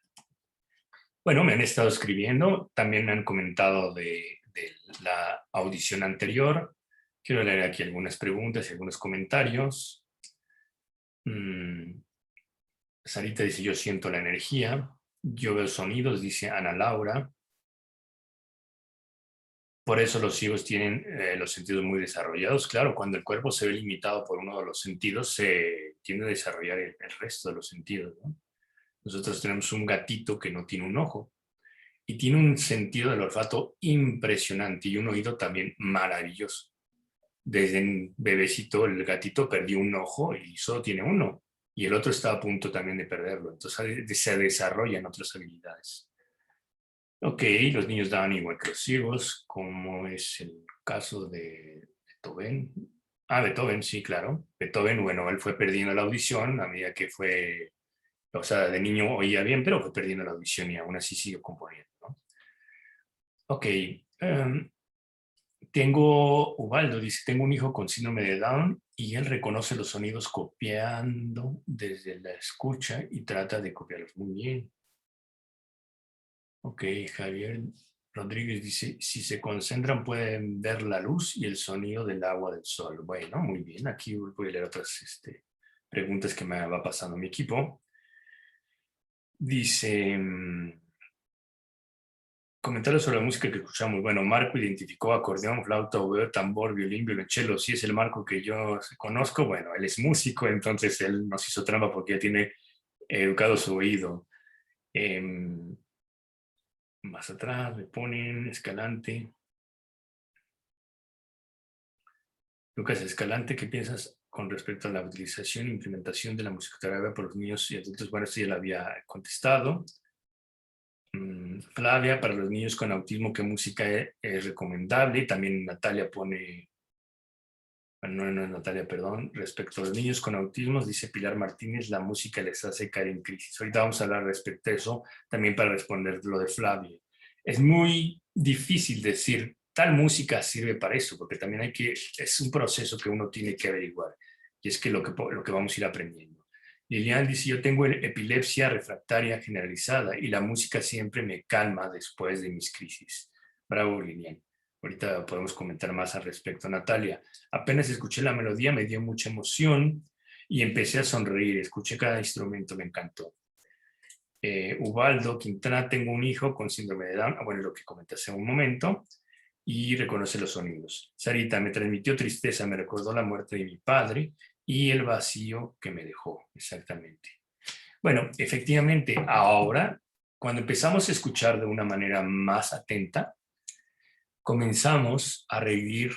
Bueno, me han estado escribiendo, también me han comentado de la audición anterior. Quiero leer aquí algunas preguntas y algunos comentarios. Sarita dice, yo siento la energía. Yo veo sonidos, dice Ana Laura. Por eso los ciegos tienen los sentidos muy desarrollados. Claro, cuando el cuerpo se ve limitado por uno de los sentidos, se tiende a desarrollar el resto de los sentidos, ¿no? Nosotros tenemos un gatito que no tiene un ojo y tiene un sentido del olfato impresionante y un oído también maravilloso. Desde un bebecito el gatito perdió un ojo y solo tiene uno, y el otro está a punto también de perderlo. Entonces se desarrollan otras habilidades. Ok, los niños daban igual que los ciegos, como es el caso de Beethoven. Ah, Beethoven, sí, claro. Beethoven, bueno, él fue perdiendo la audición a medida que fue, o sea, de niño oía bien, pero fue perdiendo la audición y aún así siguió componiendo, ¿no? Ok, tengo, Ubaldo dice, tengo un hijo con síndrome de Down y él reconoce los sonidos copiando desde la escucha y trata de copiarlos muy bien. Ok, Javier Rodríguez dice, si se concentran pueden ver la luz y el sonido del agua del sol. Bueno, muy bien, aquí voy a leer otras preguntas que me va pasando mi equipo. Dice, comentarios sobre la música que escuchamos. Bueno, Marco identificó acordeón, flauta, oboe, tambor, violín, violonchelo. Si es el Marco que yo conozco, bueno, él es músico, entonces él nos hizo trampa porque ya tiene educado su oído. Más atrás le ponen Escalante. Lucas Escalante, ¿qué piensas con respecto a la utilización e implementación de la musicoterapia por los niños y adultos? Bueno, esto ya lo había contestado. Flavia, para los niños con autismo, ¿qué música es recomendable? También Natalia pone, bueno, no es Natalia, perdón, respecto a los niños con autismo, dice Pilar Martínez, la música les hace caer en crisis. Ahorita vamos a hablar respecto a eso, también para responder lo de Flavia. Es muy difícil decir, tal música sirve para eso, porque también es un proceso que uno tiene que averiguar, y es que lo que vamos a ir aprendiendo. Lilian dice, yo tengo epilepsia refractaria generalizada y la música siempre me calma después de mis crisis. Bravo, Lilian. Ahorita podemos comentar más al respecto. Natalia, apenas escuché la melodía, me dio mucha emoción y empecé a sonreír. Escuché cada instrumento, me encantó. Ubaldo Quintana, tengo un hijo con síndrome de Down, bueno, lo que comenté hace un momento, y reconoce los sonidos. Sarita, me transmitió tristeza, me recordó la muerte de mi padre y el vacío que me dejó, exactamente. Bueno, efectivamente, ahora, cuando empezamos a escuchar de una manera más atenta, comenzamos a revivir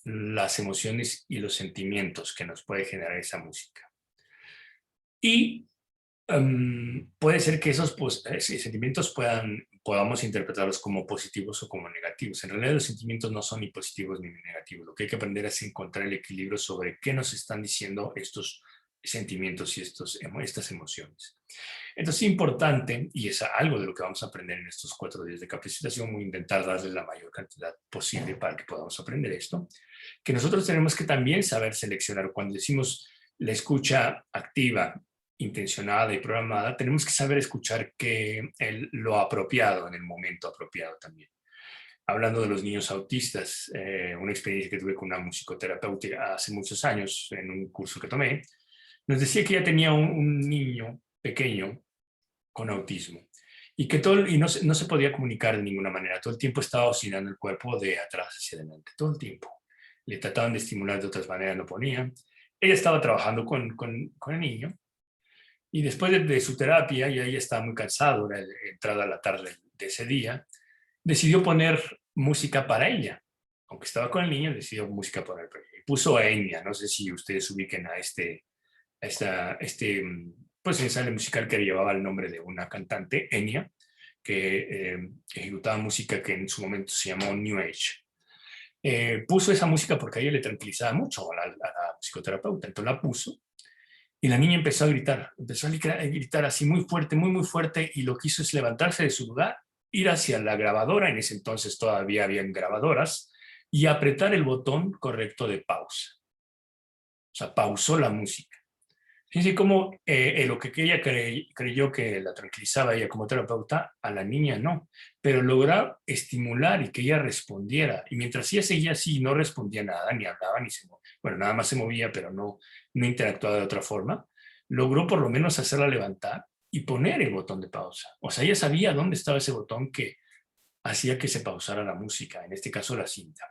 las emociones y los sentimientos que nos puede generar esa música. Y puede ser que esos sentimientos podamos interpretarlos como positivos o como negativos. En realidad los sentimientos no son ni positivos ni negativos. Lo que hay que aprender es encontrar el equilibrio sobre qué nos están diciendo estos sentimientos y estas emociones. Entonces es importante, y es algo de lo que vamos a aprender en estos 4 días de capacitación, voy a intentar darle la mayor cantidad posible para que podamos aprender esto, que nosotros tenemos que también saber seleccionar. Cuando decimos la escucha activa, intencionada y programada, tenemos que saber escuchar lo apropiado en el momento apropiado también. hablando de los niños autistas, una experiencia que tuve con una musicoterapeuta hace muchos años en un curso que tomé, nos decía que ella tenía un niño pequeño con autismo y que no se podía comunicar de ninguna manera. Todo el tiempo estaba oscilando el cuerpo de atrás hacia adelante, todo el tiempo. Le trataban de estimular de otras maneras, no ponían. Ella estaba trabajando con el niño y después de su terapia, y ella estaba muy cansada, era entrada a la tarde de ese día, decidió poner música para ella. Aunque estaba con el niño, decidió música para ella. Puso a Enya, no sé si ustedes ubiquen a pues ensamble musical que llevaba el nombre de una cantante, Enya, que ejecutaba música que en su momento se llamó New Age. Puso esa música porque a ella le tranquilizaba mucho a la psicoterapeuta, entonces la puso y la niña empezó a gritar así muy fuerte, muy, muy fuerte, y lo que hizo es levantarse de su lugar, ir hacia la grabadora, en ese entonces todavía habían grabadoras, y apretar el botón correcto de pausa. O sea, pausó la música. Fíjense cómo lo que ella creyó que la tranquilizaba ella como terapeuta, a la niña no, pero logró estimular y que ella respondiera. Y mientras ella seguía así, no respondía nada, ni hablaba, ni se movía. Bueno, nada más se movía, pero no interactuaba de otra forma. Logró por lo menos hacerla levantar y poner el botón de pausa. O sea, ella sabía dónde estaba ese botón que hacía que se pausara la música, en este caso la cinta.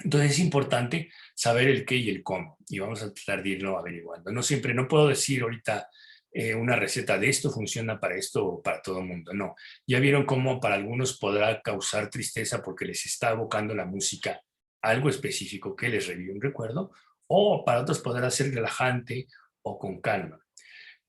Entonces es importante saber el qué y el cómo, y vamos a tratar de irlo averiguando. No puedo decir ahorita una receta de esto funciona para esto o para todo el mundo, no. Ya vieron cómo para algunos podrá causar tristeza porque les está evocando la música algo específico que les revive un recuerdo, o para otros podrá ser relajante o con calma.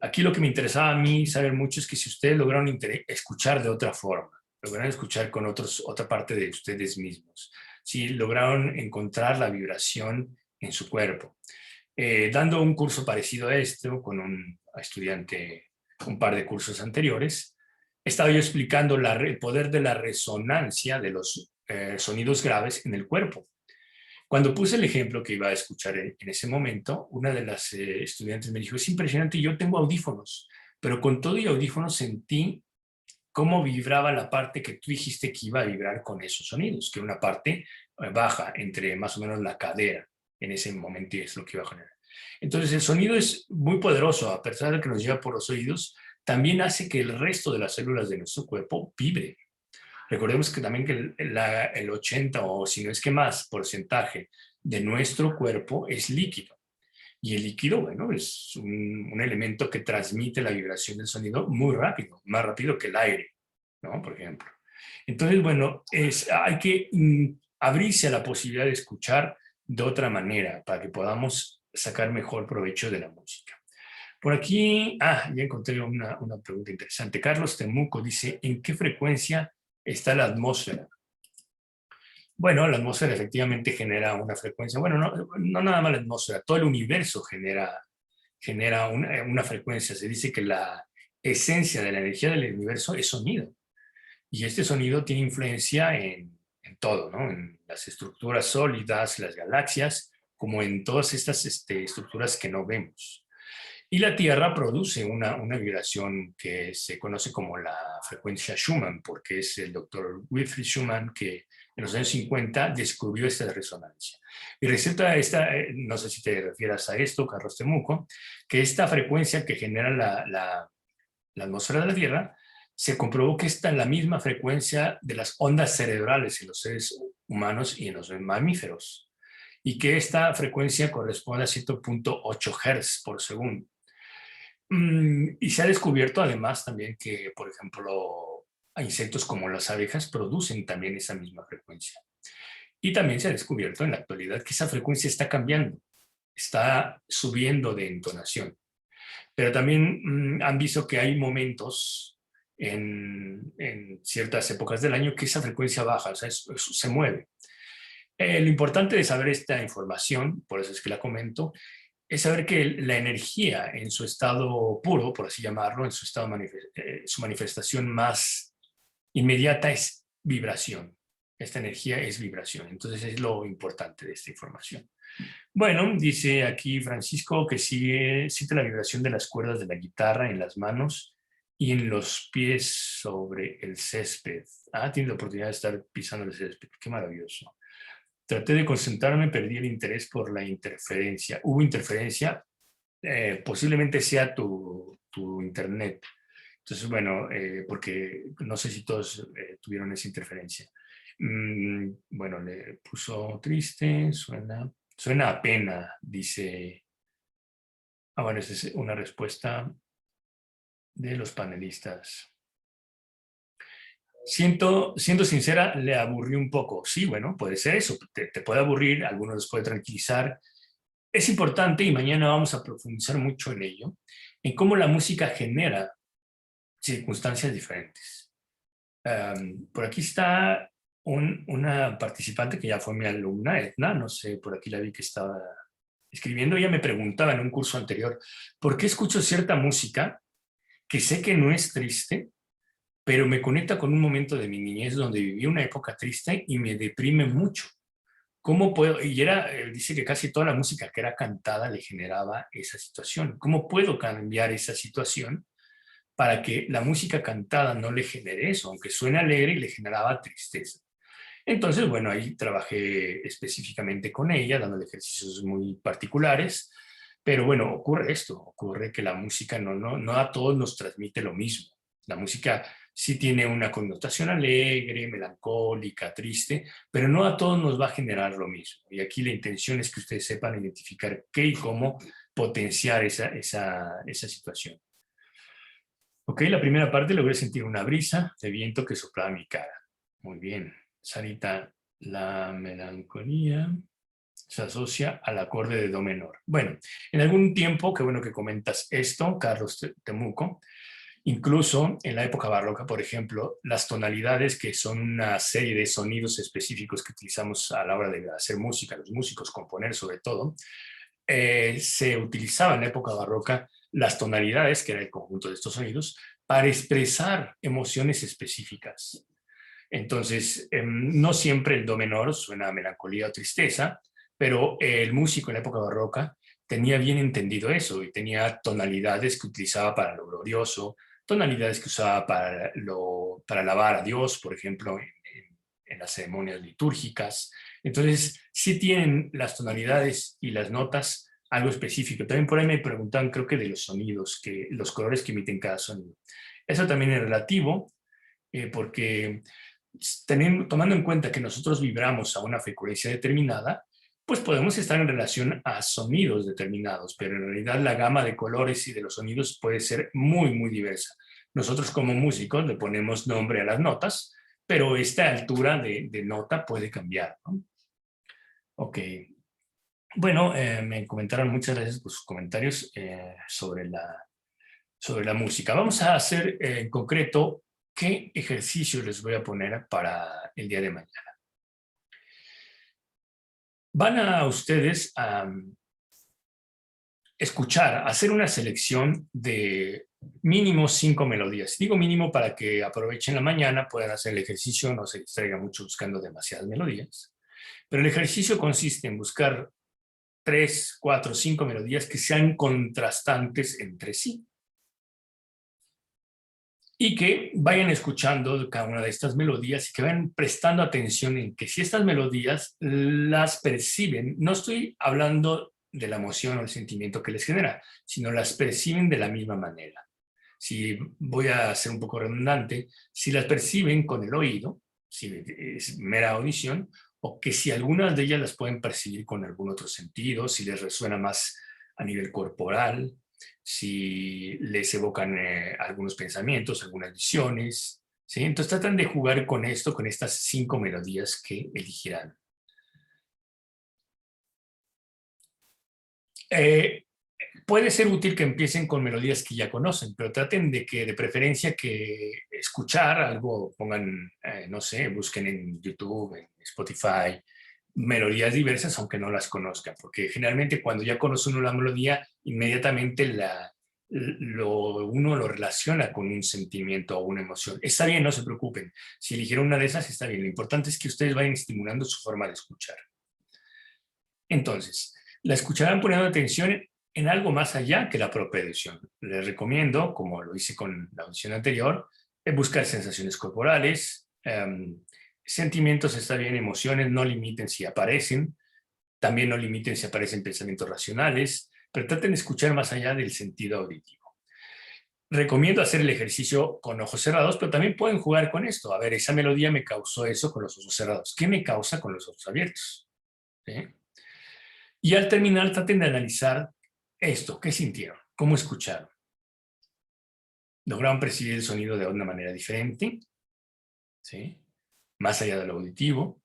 Aquí lo que me interesaba a mí saber mucho es que si ustedes lograron escuchar de otra forma, lograron escuchar con otra parte de ustedes mismos, si lograron encontrar la vibración en su cuerpo. Dando un curso parecido a esto con un estudiante, un par de cursos anteriores, estaba yo explicando el poder de la resonancia de los sonidos graves en el cuerpo. Cuando puse el ejemplo que iba a escuchar en ese momento, una de las estudiantes me dijo, es impresionante, yo tengo audífonos, pero con todo y audífonos sentí cómo vibraba la parte que tú dijiste que iba a vibrar con esos sonidos, que era una parte baja entre más o menos la cadera en ese momento, y es lo que iba a generar. Entonces el sonido es muy poderoso, a pesar de que nos llega por los oídos, también hace que el resto de las células de nuestro cuerpo vibre. Recordemos que también que el 80 o si no es que más porcentaje de nuestro cuerpo es líquido. Y el líquido, bueno, es un elemento que transmite la vibración del sonido muy rápido, más rápido que el aire, ¿no? Por ejemplo. Entonces, bueno, hay que abrirse a la posibilidad de escuchar de otra manera para que podamos sacar mejor provecho de la música. Por aquí, ya encontré una pregunta interesante. Carlos Temuco dice, ¿en qué frecuencia está la atmósfera? Bueno, la atmósfera efectivamente genera una frecuencia. Bueno, no nada más la atmósfera, todo el universo genera una frecuencia. Se dice que la esencia de la energía del universo es sonido. Y este sonido tiene influencia en todo, ¿no? En las estructuras sólidas, las galaxias, como en todas estas estructuras que no vemos. Y la Tierra produce una vibración que se conoce como la frecuencia Schumann, porque es el doctor Wilfried Schumann que en los años 50 descubrió esta resonancia. Y resulta no sé si te refieras a esto, Carlos Temuco, que esta frecuencia que genera la atmósfera de la Tierra, se comprobó que está en la misma frecuencia de las ondas cerebrales en los seres humanos y en los mamíferos, y que esta frecuencia corresponde a 7.8 Hz por segundo. Y se ha descubierto además también que, por ejemplo, insectos como las abejas producen también esa misma frecuencia. Y también se ha descubierto en la actualidad que esa frecuencia está cambiando, está subiendo de entonación. Pero también han visto que hay momentos en ciertas épocas del año que esa frecuencia baja, o sea, se mueve. Lo importante de saber esta información, por eso es que la comento, es saber que la energía en su estado puro, por así llamarlo, en su estado su manifestación más inmediata es vibración. Esta energía es vibración. Entonces es lo importante de esta información. Bueno, dice aquí Francisco que siente la vibración de las cuerdas de la guitarra en las manos y en los pies sobre el césped. Tienes la oportunidad de estar pisando el césped. Qué maravilloso. Traté de concentrarme, perdí el interés por la interferencia. ¿Hubo interferencia? Posiblemente sea tu internet. Entonces, bueno, porque no sé si todos tuvieron esa interferencia. Bueno, le puso triste, suena a pena, dice. Bueno, esa es una respuesta de los panelistas. Siendo sincera, le aburrí un poco. Sí, bueno, puede ser eso. Te puede aburrir, algunos los puede tranquilizar. Es importante, y mañana vamos a profundizar mucho en ello, en cómo la música genera circunstancias diferentes. Por aquí está una participante que ya fue mi alumna, Edna, no sé, por aquí la vi que estaba escribiendo. Ella me preguntaba en un curso anterior, ¿por qué escucho cierta música que sé que no es triste, pero me conecta con un momento de mi niñez donde viví una época triste y me deprime mucho? ¿Cómo puedo? Y dice que casi toda la música que era cantada le generaba esa situación. ¿Cómo puedo cambiar esa situación para que la música cantada no le genere eso, aunque suene alegre y le generaba tristeza? Entonces, bueno, ahí trabajé específicamente con ella, dándole ejercicios muy particulares, pero bueno, ocurre que la música no a todos nos transmite lo mismo. La música sí tiene una connotación alegre, melancólica, triste, pero no a todos nos va a generar lo mismo. Y aquí la intención es que ustedes sepan identificar qué y cómo potenciar esa situación. Ok, la primera parte logré sentir una brisa de viento que soplaba mi cara. Muy bien. Sarita, la melancolía se asocia al acorde de do menor. Bueno, en algún tiempo, qué bueno que comentas esto, Carlos Temuco, incluso en la época barroca, por ejemplo, las tonalidades, que son una serie de sonidos específicos que utilizamos a la hora de hacer música, los músicos componer sobre todo, se utilizaba en la época barroca las tonalidades, que era el conjunto de estos sonidos, para expresar emociones específicas. Entonces, no siempre el do menor suena a melancolía o tristeza, pero el músico en la época barroca tenía bien entendido eso y tenía tonalidades que utilizaba para lo glorioso, tonalidades que usaba para alabar a Dios, por ejemplo, en las ceremonias litúrgicas. Entonces, sí tienen las tonalidades y las notas algo específico. También por ahí me preguntan, creo que de los sonidos, los colores que emiten cada sonido. Eso también es relativo, porque tomando en cuenta que nosotros vibramos a una frecuencia determinada, pues podemos estar en relación a sonidos determinados, pero en realidad la gama de colores y de los sonidos puede ser muy, muy diversa. Nosotros como músicos le ponemos nombre a las notas, pero esta altura de nota puede cambiar, ¿no? Ok. Bueno, me comentaron, muchas gracias por sus comentarios sobre la música. Vamos a hacer en concreto qué ejercicio les voy a poner para el día de mañana. Van a ustedes a escuchar, hacer una selección de mínimo 5 melodías. Digo mínimo para que aprovechen la mañana, puedan hacer el ejercicio, no se distraiga mucho buscando demasiadas melodías. Pero el ejercicio consiste en buscar 3, 4, 5 melodías que sean contrastantes entre sí y que vayan escuchando cada una de estas melodías y que vayan prestando atención en que si estas melodías las perciben, no estoy hablando de la emoción o el sentimiento que les genera, sino las perciben de la misma manera. Si voy a ser un poco redundante, si las perciben con el oído, si es mera audición, o que si algunas de ellas las pueden percibir con algún otro sentido, si les resuena más a nivel corporal, si les evocan algunos pensamientos, algunas visiones, ¿sí? Entonces tratan de jugar con esto, con estas 5 melodías que elegirán. Puede ser útil que empiecen con melodías que ya conocen, pero traten de preferencia que escuchar algo, pongan, no sé, busquen en YouTube, en Spotify, melodías diversas aunque no las conozcan, porque generalmente cuando ya conoce uno la melodía, inmediatamente uno lo relaciona con un sentimiento o una emoción. Está bien, no se preocupen. Si eligieron una de esas, está bien. Lo importante es que ustedes vayan estimulando su forma de escuchar. Entonces, la escucharán poniendo atención en algo más allá que la propia audición. Les recomiendo, como lo hice con la audición anterior, buscar sensaciones corporales, sentimientos está bien, emociones, no limiten si aparecen, también no limiten si aparecen pensamientos racionales, pero traten de escuchar más allá del sentido auditivo. Recomiendo hacer el ejercicio con ojos cerrados, pero también pueden jugar con esto. A ver, esa melodía me causó eso con los ojos cerrados. ¿Qué me causa con los ojos abiertos? ¿Sí? Y al terminar, traten de analizar esto. ¿Qué sintieron? ¿Cómo escucharon? ¿Lograron percibir el sonido de una manera diferente? ¿Sí? Más allá de lo auditivo.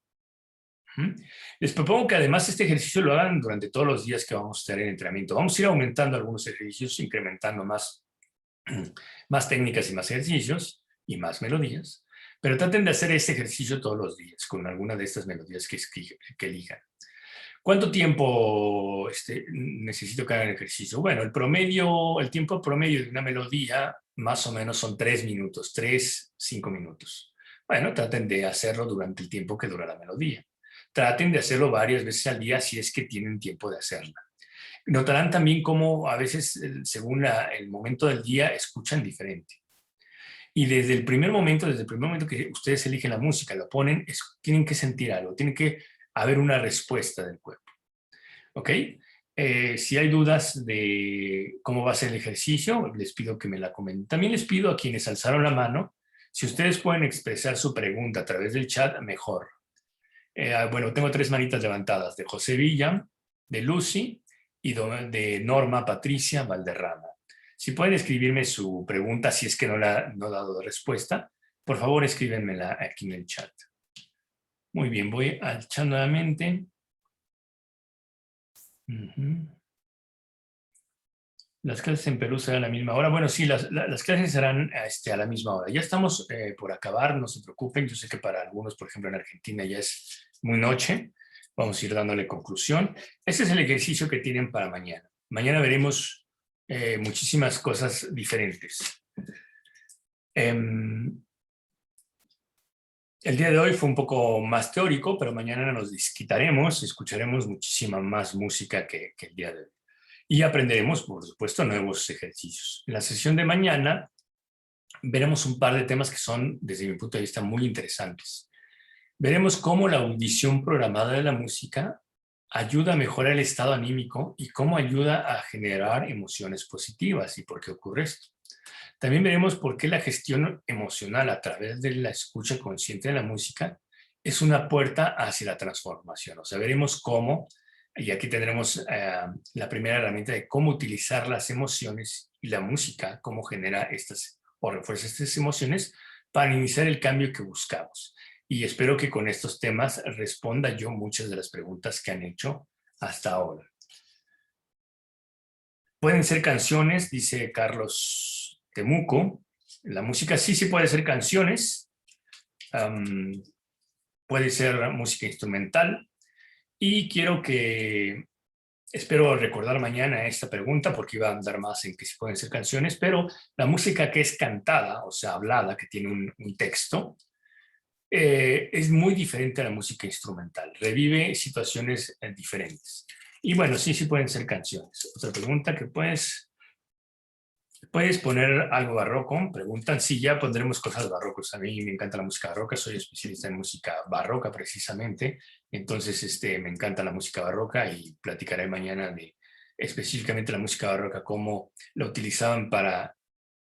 Les propongo que además este ejercicio lo hagan durante todos los días que vamos a estar en entrenamiento. Vamos a ir aumentando algunos ejercicios, incrementando más técnicas y más ejercicios y más melodías, pero traten de hacer este ejercicio todos los días con alguna de estas melodías que elijan. ¿Cuánto tiempo necesito que hagan el ejercicio? Bueno, el tiempo promedio de una melodía más o menos son 3 minutos, 5 minutos. Bueno, traten de hacerlo durante el tiempo que dura la melodía. Traten de hacerlo varias veces al día si es que tienen tiempo de hacerla. Notarán también cómo a veces, según el momento del día, escuchan diferente. Y desde el primer momento que ustedes eligen la música, lo ponen, tienen que sentir algo, tiene que haber una respuesta del cuerpo. ¿Ok? Si hay dudas de cómo va a ser el ejercicio, les pido que me la comenten. También les pido a quienes alzaron la mano, si ustedes pueden expresar su pregunta a través del chat, mejor. Bueno, tengo 3 manitas levantadas, de José Villa, de Lucy y de Norma Patricia Valderrama. Si pueden escribirme su pregunta, si es que no he dado respuesta, por favor escríbenmela aquí en el chat. Muy bien, voy al chat nuevamente. Las clases en Perú serán a la misma hora. Bueno, sí, las clases serán a la misma hora. Ya estamos por acabar, no se preocupen. Yo sé que para algunos, por ejemplo, en Argentina ya es muy noche. Vamos a ir dándole conclusión. Este es el ejercicio que tienen para mañana. Mañana veremos muchísimas cosas diferentes. El día de hoy fue un poco más teórico, pero mañana nos desquitaremos y escucharemos muchísima más música que el día de hoy. Y aprenderemos, por supuesto, nuevos ejercicios. En la sesión de mañana veremos un par de temas que son, desde mi punto de vista, muy interesantes. Veremos cómo la audición programada de la música ayuda a mejorar el estado anímico y cómo ayuda a generar emociones positivas y por qué ocurre esto. También veremos por qué la gestión emocional a través de la escucha consciente de la música es una puerta hacia la transformación. O sea, veremos cómo, y aquí tendremos la primera herramienta de cómo utilizar las emociones y la música, cómo genera estas o refuerza estas emociones para iniciar el cambio que buscamos. Y espero que con estos temas responda yo muchas de las preguntas que han hecho hasta ahora. Pueden ser canciones, dice Carlos Temuco. La música sí puede ser canciones. Puede ser música instrumental. Y espero recordar mañana esta pregunta porque iba a andar más en que sí pueden ser canciones, pero la música que es cantada, o sea, hablada, que tiene un texto, es muy diferente a la música instrumental. Revive situaciones diferentes. Y bueno, sí pueden ser canciones. Otra pregunta que ¿puedes poner algo barroco? Preguntan, sí, ya pondremos cosas barrocas. A mí me encanta la música barroca, soy especialista en música barroca precisamente, entonces me encanta la música barroca y platicaré mañana de específicamente la música barroca, cómo la utilizaban para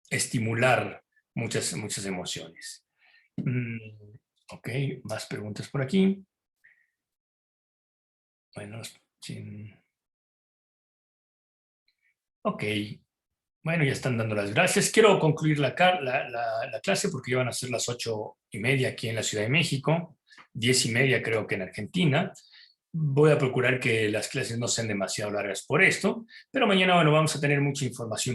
estimular muchas emociones. Ok, más preguntas por aquí. Bueno, ok. Bueno, ya están dando las gracias. Quiero concluir la clase porque ya van a ser las 8:30 aquí en la Ciudad de México, 10:30 creo que en Argentina. Voy a procurar que las clases no sean demasiado largas por esto, pero mañana, bueno, vamos a tener mucha información